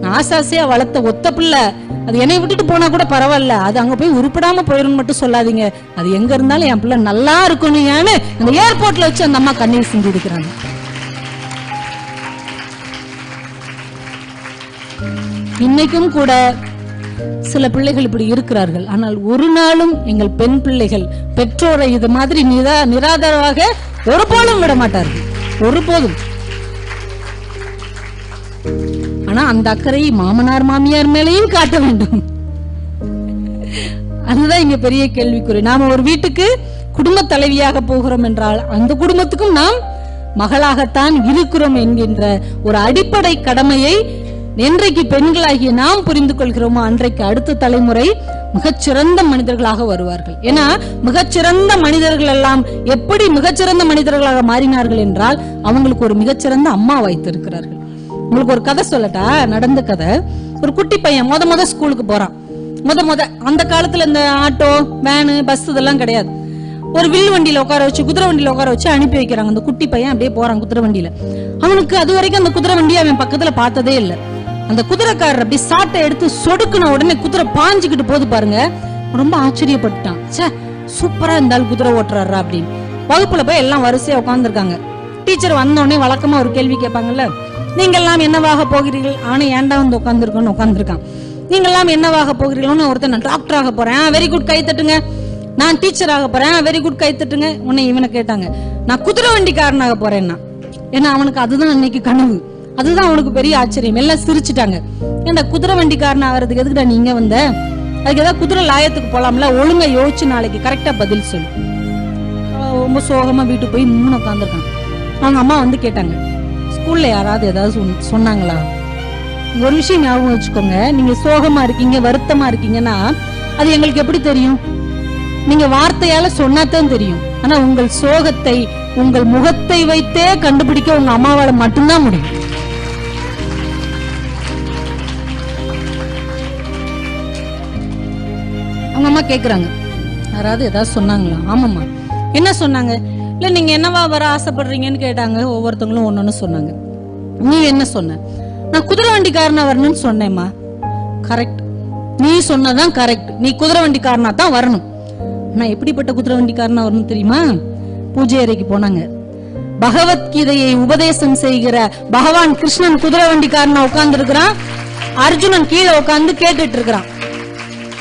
நான் ஆசாசியா வளர்த்த ஒத்த பிள்ளை, அது என்னை விட்டுட்டு போனா கூட பரவாயில்ல, அது அங்க போய் உருப்படாம போயிரும் மட்டும் சொல்லாதீங்க, அது எங்க இருந்தாலும் என் பிள்ளை நல்லா இருக்கணும். ஏன்னு அந்த ஏர்போர்ட்ல வச்சு அந்த அம்மா கண்ணீர் சிந்தி இருக்கிறாங்க. இன்னைக்கும் கூட சில பிள்ளைகள் இப்படி இருக்கிறார்கள். ஆனால் ஒரு நாளும் எங்கள் பெண் பிள்ளைகள் பெற்றோரை இது மாதிரி நிராதரவாக ஒருபோதும் விட மாட்டார்கள், ஒருபோதும். ஆனா அந்த அக்கறை மாமனார் மாமியார் மேலேயும் காட்ட வேண்டும். அதுதான் இங்க பெரிய கேள்விக்குறி. நாம ஒரு வீட்டுக்கு குடும்ப தலைவியாக போகிறோம் என்றால் அந்த குடும்பத்துக்கும் நாம் மகளாகத்தான் இருக்கிறோம் என்கின்ற ஒரு அடிப்படை கடமையை என்றைக்கு பெண்களாகிய நாம் புரிந்து கொள்கிறோமோ அன்றைக்கு அடுத்த தலைமுறை மிகச்சிறந்த மனிதர்களாக வருவார்கள். ஏன்னா மிகச்சிறந்த மனிதர்கள் எல்லாம் எப்படி மிகச்சிறந்த மனிதர்களாக மாறினார்கள் என்றால் அவங்களுக்கு ஒரு மிகச்சிறந்த அம்மா வைத்திருக்கிறார்கள். உங்களுக்கு ஒரு கதை சொல்லட்டா, நடந்த கதை. ஒரு குட்டி பையன் முத ஸ்கூலுக்கு போறான். முத அந்த காலத்துல இந்த ஆட்டோ வேனு பஸ் இதெல்லாம் கிடையாது. ஒரு வில் வண்டியில உட்கார வச்சு குதிரை வண்டியில உட்கார வச்சு அனுப்பி வைக்கிறாங்க. அந்த குட்டி பையன் அப்படியே போறான் குதிரை வண்டியில. அவனுக்கு அது வரைக்கும் அந்த குதிரை வண்டியை அவன் பக்கத்துல பார்த்ததே இல்லை. அந்த குதிரைக்காரர் அப்படி சாட்டை எடுத்து சொடுக்குன உடனே குதிரை பாஞ்சுக்கிட்டு போது பாருங்க. ரொம்ப ஆச்சரியப்பட்டுட்டான். சே, சூப்பரா இருந்தாலும் குதிரை ஓட்டுறாரா அப்படின்னு. வகுப்புல போய் எல்லாம் வரிசையா உட்காந்துருக்காங்க. டீச்சர் வந்தோடனே வழக்கமா ஒரு கேள்வி கேட்பாங்கல்ல, நீங்க எல்லாம் என்னவாக போகிறீர்கள்? ஆனா ஏன்டா வந்து உட்காந்துருக்கோன்னு உட்காந்துருக்கான். நீங்க எல்லாம் என்னவாக போகிறீர்கள்னு ஒருத்தர், நான் டாக்டர் ஆக போறேன், வெரி குட் கை தட்டுங்க. நான் டீச்சர் ஆக போறேன், வெரி குட் கை தட்டுங்க. உன்னை இவனை கேட்டாங்க, நான் குதிரை வண்டிக்காரனாக போறேன்னா. ஏன்னா அவனுக்கு அதுதான் அன்னைக்கு கனவு, அதுதான் அவனுக்கு பெரிய ஆச்சரியம். எல்லாம் சிரிச்சுட்டாங்க. ஏன்டா குதிரை வண்டிக்காரன் ஆகிறதுக்கு எதுக்குடா நீங்க வந்த? அதுக்கு ஏதாவது குதிரை லாயத்துக்கு போலாம்ல, ஒழுங்கா யோசிச்சு நாளைக்கு கரெக்டா பதில் சொல்லு. ரொம்ப சோகமா வீட்டுக்கு போய் மூணு உட்காந்துருக்கான். அவங்க அம்மா வந்து கேட்டாங்க, ஸ்கூல்ல யாராவது ஏதாவது சொன்னாங்களா? ஒரு விஷயம் ஞாபகம் வச்சுக்கோங்க, நீங்க சோகமா இருக்கீங்க வருத்தமா இருக்கீங்கன்னா அது எங்களுக்கு எப்படி தெரியும்? நீங்க வார்த்தையால சொன்னாதான் தெரியும். ஆனா உங்கள் சோகத்தை உங்கள் முகத்தை வைத்தே கண்டுபிடிக்க உங்க அம்மாவால மட்டும்தான் முடியும். அவங்க அம்மா கேக்குறாங்க, யாராவது ஏதாவது சொன்னாங்களா? ஆமாம்மா. என்ன சொன்னாங்க? இல்ல நீங்க என்னவா வர ஆசைப்படுறீங்கன்னு கேட்டாங்க. ஒவ்வொருத்தவங்களும் ஒன்னொன்னு சொன்னாங்க. நீ என்ன சொன்ன? நான் குதிரை வண்டிக்காரனா வரணும்னு சொன்னேம்மா. கரெக்ட், நீ சொன்னதான் கரெக்ட். நீ குதிரை வண்டிக்காரனா தான் வரணும். நான் எப்படிப்பட்ட குதிரை வண்டிக்காரனா வரணும் தெரியுமா? பூஜை அறைக்கு போனாங்க. பகவத்கீதையை உபதேசம் செய்கிற பகவான் கிருஷ்ணன் குதிரை வண்டிக்காரனா உட்கார்ந்து இருக்கிறான். அர்ஜுனன் கீழே உட்கார்ந்து கேட்டுட்டு இருக்கிறான்.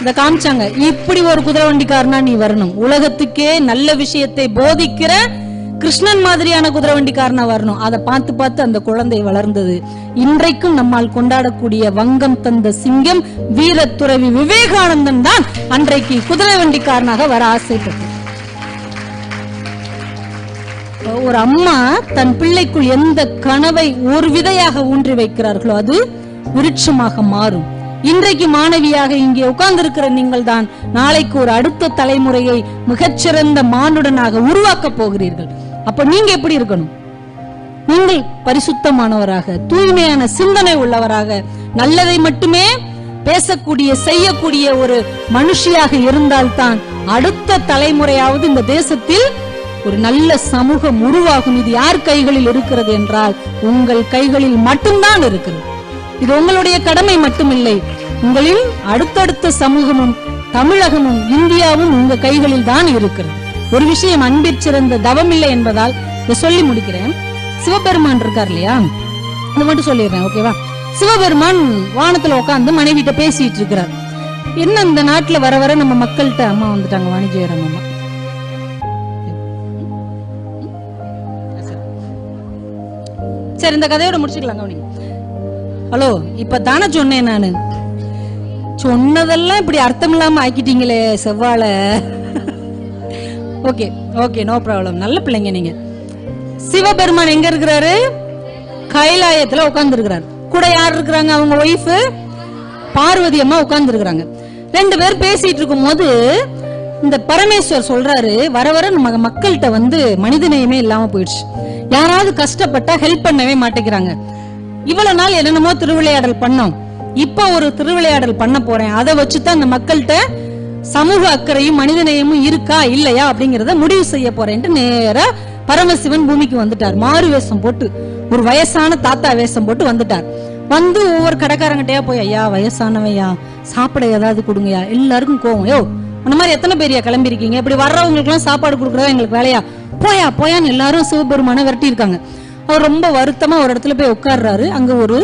இத காமிச்சாங்க, இப்படி ஒரு குதிரை வண்டிக்காரனா நீ வரணும். உலகத்துக்கே நல்ல விஷயத்தை போதிக்கிற கிருஷ்ணன் மாதிரியான குதிரை வண்டிக்காரனா வரணும். அதை பார்த்து பார்த்து அந்த குழந்தை வளர்ந்தது. இன்றைக்கும் நம்மால் கொண்டாடக்கூடிய வங்கம் தந்த சிங்கம் வீரத்துறவி விவேகானந்தன் தான் அன்றைக்கு குதிரை வண்டிக்காரனாக வர ஆசைப்பட்டது. ஒரு அம்மா தன் பிள்ளைக்குள் எந்த கனவை ஒரு விதையாக ஊன்றி வைக்கிறார்களோ அது விருட்சமாக மாறும். இன்றைக்கு மாணவியாக இங்கே உட்கார்ந்து இருக்கிற நீங்கள் தான் நாளைக்கு ஒரு அடுத்த தலைமுறையை மிகச்சிறந்த மானுடனாக உருவாக்க போகிறீர்கள். அப்ப நீங்க எப்படி இருக்கணும்? நீங்கள் பரிசுத்தமானவராக, தூய்மையான சிந்தனை உள்ளவராக, நல்லதை மட்டுமே பேசக்கூடிய செய்யக்கூடிய ஒரு மனுஷியாக இருந்தால்தான் அடுத்த தலைமுறையாவது இந்த தேசத்தில் ஒரு நல்ல சமூகம் உருவாகும். இது யார் கைகளில் இருக்கிறது என்றால் உங்கள் கைகளில் மட்டும்தான் இருக்கிறது. இது உங்களுடைய கடமை மட்டுமில்லை, உங்களின் அடுத்தடுத்த சமூகமும் தமிழகமும் இந்தியாவும் உங்க கைகளில் தான் இருக்கிறது. ஒரு விஷயம், அன்பிற் சிறந்த தவம் இல்லை என்பதால் இதை சொல்லி முடிக்கிறேன். சிவபெருமான் இருக்கார் இல்லையா, அதை மட்டும் சொல்லிடுறேன், ஓகேவா? சிவபெருமான் வானத்துல உட்காந்து மனைவிட்ட பேசிட்டு இருக்கிறார். என்ன இந்த நாட்டுல வர வர நம்ம மக்கள்கிட்ட, அம்மா வந்துட்டாங்க, வாணிஜெயராம் அம்மா. சரி, இந்த கதையோட முடிச்சுக்கலாம், கவனிங்க. ஹலோ, இப்ப தானே சொன்னேன் நானு, சொன்னதெல்லாம் இப்படி அர்த்தம் இல்லாம ஆக்கிட்டீங்களே செவ்வாழ. ஓகே ஓகே, நோ ப்ராப்ளம், நல்ல பிள்ளைங்க நீங்க. சிவபெருமான் எங்க இருக்கிறாரு? கைலாயத்துல உட்கார்ந்து இருக்கிறாரு. கூட யார் இருக்கிறாங்க? அவங்க ஒய்ஃப் பார்வதி அம்மா உட்கார்ந்து இருக்கிறாங்க. ரெண்டு பேர் பேசிட்டு இருக்கும் போது இந்த பரமேஸ்வர் சொல்றாரு, வர வர நம்ம மக்கள்கிட்ட வந்து மனிதநேயமே இல்லாம போயிடுச்சு. யாராவது கஷ்டப்பட்டா ஹெல்ப் பண்ணவே மாட்டேங்கிறாங்க. இவ்வளவு நாள் என்னென்னமோ திருவிளையாடல் பண்ணோம், இப்ப ஒரு திருவிளையாடல் பண்ண போறேன். அதை வச்சுதான் அந்த மக்கள்கிட்ட சமூக அக்கறையும் மனிதநேயமும் இருக்கா இல்லையா அப்படிங்கறத முடிவு செய்ய போறேன்ட்டு நேரா பரமசிவன் பூமிக்கு வந்துட்டார். மாறு வேஷம் போட்டு, ஒரு வயசான தாத்தா வேஷம் போட்டு வந்துட்டார். வந்து ஒவ்வொரு கடைக்காரங்கிட்டயா போய், ஐயா வயசானவையா சாப்பிட ஏதாவது கொடுங்கயா. எல்லாருக்கும் கோவம், யோ அந்த மாதிரி எத்தனை பேரையா கிளம்பிருக்கீங்க, இப்படி வர்றவங்களுக்கு எல்லாம் சாப்பாடு கொடுக்கறதா எங்களுக்கு வேலையா, போயா போயான்னு எல்லாரும் சிவபெருமான விரட்டி இருக்காங்க. அவர் ரொம்ப வருத்தமா ஒரு இடத்துல போய் உட்கார்றாரு. அங்க ஒரு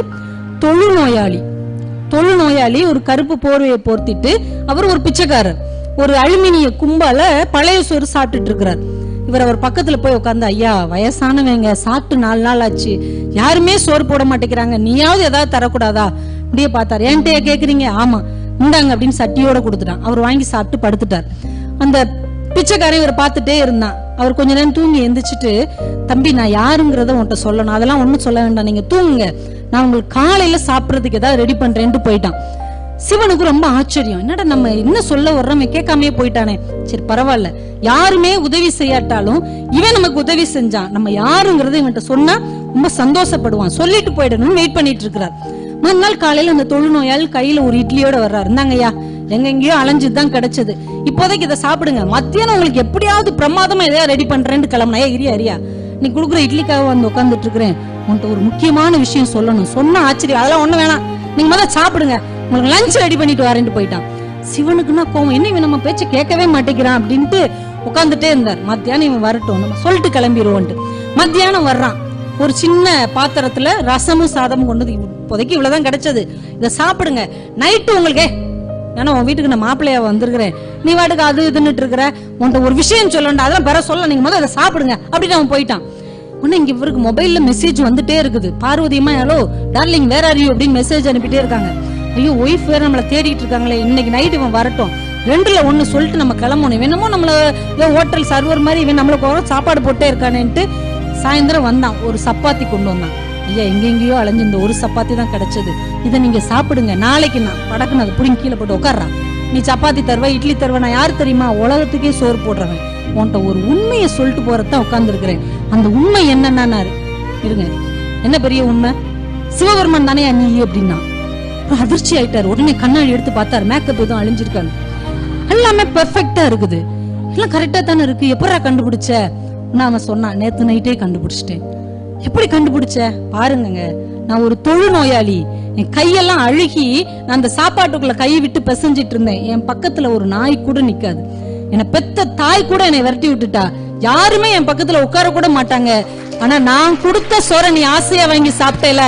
தொழுநோயாளி ஒரு கருப்பு போர்வையை போர்த்திட்டு, அவர் ஒரு பிச்சைக்காரர், ஒரு அலுமினிய கும்பால பழைய சோறு சாப்பிட்டுட்டு இருக்கிறார். இவர் அவர் பக்கத்துல போய் உட்கார்ந்து, ஐயா வயசானவங்க சாப்பிட்டு 4 நாள் ஆச்சு, யாருமே சோறு போட மாட்டேங்கிறாங்க, நீயாவது ஏதாவது தரக்கூடாதா? அப்படியே பார்த்தாரு. என்கிட்டயா கேக்குறீங்க? ஆமா இந்தாங்க அப்படின்னு சட்டியோட கொடுத்துட்டான். அவர் வாங்கி சாப்பிட்டு படுத்துட்டார். அந்த பிச்சைக்காரன் இவர் பார்த்துட்டே இருந்தான். அவர் கொஞ்ச நேரம் தூங்கி எந்திரிச்சிட்டு, தம்பி நான் யாருங்கிறத உன்கிட்ட சொல்லணும், அதெல்லாம் ஒண்ணும் சொல்ல வேண்டாம், நீங்க தூங்குங்க, நான் உங்களுக்கு காலையில சாப்பிடறதுக்கு ஏதாவது ரெடி பண்றேன்ட்டு போயிட்டான். சிவனுக்கு ரொம்ப ஆச்சரியம், என்னடா நம்ம என்ன சொல்ல வர்றோம் கேட்காமே போயிட்டானே. சரி பரவாயில்ல, யாருமே உதவி செய்யாட்டாலும் இவன் நமக்கு உதவி செஞ்சான், நம்ம யாருங்கிறத இவன்கிட்ட சொன்னா ரொம்ப சந்தோஷப்படுவான், சொல்லிட்டு போயிடணும்னு வெயிட் பண்ணிட்டு இருக்கிறார். மறுநாள் காலையில அந்த தொழுநோயால் கையில ஒரு இட்லியோட வர்றாரு. இருந்தாங்கய்யா, எங்கெங்கயோ அலைஞ்சுதான் கிடைச்சது, இப்போதைக்கு இதை சாப்பிடுங்க, மத்தியானம் உங்களுக்கு எப்படியாவது பிரமாதமா எதையா ரெடி பண்றேன்னு கிளம்புனா. இரியா நீ குடுக்குற இட்லிக்காக வந்து உட்காந்துட்டு இருக்கிறேன், உன்கிட்ட ஒரு முக்கியமான விஷயம் சொல்லணும். சொன்ன ஆச்சரியம், அதெல்லாம் ஒண்ணு வேணாம், நீங்க முதல்ல சாப்பிடுங்க, உங்களுக்கு லஞ்ச் ரெடி பண்ணிட்டு வரேன்ட்டு போயிட்டான். சிவனுக்குன்னா கோவம், என்ன இவன் நம்ம பேச்ச கேட்கவே மாட்டேங்கிறான் அப்படின்ட்டு உட்காந்துட்டே இருந்தார். மத்தியானம் இவன் வரட்டும், நம்ம சொல்லிட்டு கிளம்பிடுவோன்ட்டு. மத்தியானம் வர்றான், ஒரு சின்ன பாத்திரத்துல ரசமும் சாதமும் கொண்டு, இப்போதைக்கு இவ்வளவுதான் கிடைச்சது, இதை சாப்பிடுங்க, நைட்டு உங்களுக்கு ஏன்னா உன் வீட்டுக்கு நான் மாப்பிள்ளையா வந்திருக்கிறேன், நீ வாட்டுக்கு அது இதுன்னுட்டு இருக்கிற, உன்கிட்ட ஒரு விஷயம் சொல்லணும், அதெல்லாம் பெற சொல்ல, நீங்க முதல்ல அதை சாப்பிடுங்க அப்படின்னு அவன் போயிட்டான். உடனே இங்க இவருக்கு மொபைல்ல மெசேஜ் வந்துட்டே இருக்குது. பார்வதியம்மா, hello darling, where are you அப்படின்னு மெசேஜ் அனுப்பிட்டே இருக்காங்க. ஐயோ, ஒய்ஃப் வேற நம்மளை தேடிட்டு இருக்காங்களே, இன்னைக்கு நைட் இவன் வரட்டும், 2ல 1 சொல்லிட்டு நம்ம கிளம்பணும், வேணுமோ நம்மள ஹோட்டல் சர்வர் மாதிரி இவன் நம்மளுக்கு சாப்பாடு போட்டே இருக்கானேன்ட்டு. சாயந்தரம் வந்தான், ஒரு சப்பாத்தி கொண்டு வந்தான். ஐயா, எங்கெங்கயோ அலைஞ்சு இந்த ஒரு சப்பாத்தி தான் கிடைச்சது, இதை நீங்க சாப்பிடுங்க, நாளைக்கு நான் படக்குன்னு அதை புடிங்கி கீழே போட்டு உட்கார்றான். நீ சப்பாத்தி தருவ, இட்லி தருவ, நான் யாரு தெரியுமா, உலகத்துக்கே சோறு போடுறவன், உன்கிட்ட ஒரு உண்மையை சொல்லிட்டு போறதான் உட்கார்ந்து இருக்கிறேன். அந்த உண்மை என்னன்னா, இருங்க, என்ன பெரிய உண்மை, சிவபெருமான் தானே நீ அப்படின்னா. அதிர்ச்சி ஆயிட்டாரு. உடனே கண்ணாடி எடுத்து பார்த்தாரு, மேக்கப் எதுவும் அழிஞ்சிருக்காரு, எல்லாமே பெர்ஃபெக்ட்டா இருக்குது, எல்லாம் கரெக்டா தானே இருக்கு, எப்படா கண்டுபிடிச்ச? நான் சொன்னான், நேத்து நைட்டே கண்டுபிடிச்சிட்டேன். எப்படி கண்டுபிடிச்ச? பாருங்க, நான் ஒரு தொழுநோயாளி, என் கையெல்லாம் அழுகி நான் அந்த சாப்பாட்டுக்குள்ள கையை விட்டு பிசைஞ்சிட்டு இருந்தேன். என் பக்கத்துல ஒரு நாய் கூட நிக்காது, என்னை பெத்த தாய் கூட என்னை விரட்டி விட்டுட்டா, யாருமே என் பக்கத்துல உட்கார கூட மாட்டாங்க. ஆனா நான் கொடுத்த சோற நீ ஆசையா வாங்கி சாப்பிட்டேல,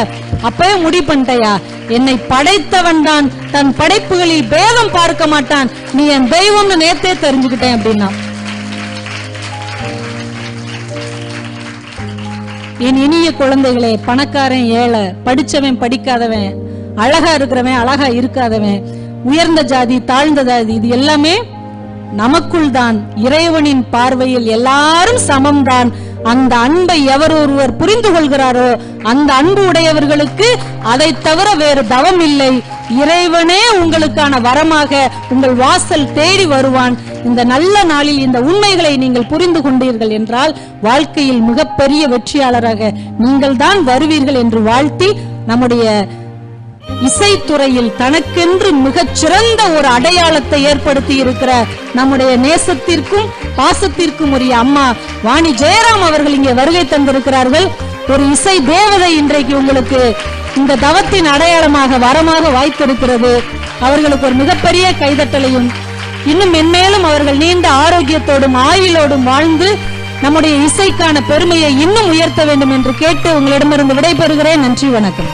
அப்பவே முடிவு பண்ணிட்டயா, என்னை படைத்தவன் தான் தன் படைப்புகளில் பேதம் பார்க்க மாட்டான், நீ என் தெய்வம்னு நேத்தே தெரிஞ்சுக்கிட்டேன் அப்படின்னா. என் இனிய குழந்தைகளே, பணக்காரன் ஏழை, படிச்சவன் படிக்காதவன், அழகா இருக்கிறவன் அழகா இருக்காதவன், உயர்ந்த ஜாதி தாழ்ந்த ஜாதி, இது எல்லாமே நமக்குள் தான். இறைவனின் பார்வையில் எல்லாரும் சமம்தான். அந்த அன்பை எவர் ஒருவர் புரிந்து கொள்கிறாரோ அந்த அன்பு உடையவர்களுக்கு அதை தவிர வேறு தவம் இல்லை. இறைவனே உங்களுக்கான வரமாக உங்கள் வாசல் தேடி வருவான். இந்த நல்ல நாளில் இந்த உண்மைகளை நீங்கள் புரிந்து கொண்டீர்கள் என்றால் வாழ்க்கையில் மிகப்பெரிய வெற்றியாளராக நீங்கள் தான் வருவீர்கள் என்று வாழ்த்தி, நம்முடைய இசைத்துறையில் தனக்கென்று மிகச் சிறந்த ஒரு அடையாளத்தை ஏற்படுத்தி இருக்கிற நம்முடைய நேசத்திற்கும் பாசத்திற்கும் உரிய அம்மா வாணி ஜெயராம் அவர்கள் இங்கே வருகை தந்திருக்கிறார்கள். ஒரு இசை தேவதை இன்றைக்கு உங்களுக்கு இந்த தவத்தின் அடையாளமாக வரமாக வாய்த்திருக்கிறது. அவர்களுக்கு ஒரு மிகப்பெரிய கைதட்டலையும், இன்னும் மென்மேலும் அவர்கள் நீண்ட ஆரோக்கியத்தோடும் ஆயுளோடும் வாழ்ந்து நம்முடைய இசைக்கான பெருமையை இன்னும் உயர்த்த வேண்டும் என்று கேட்டு உங்களிடமிருந்து விடைபெறுகிறேன். நன்றி, வணக்கம்.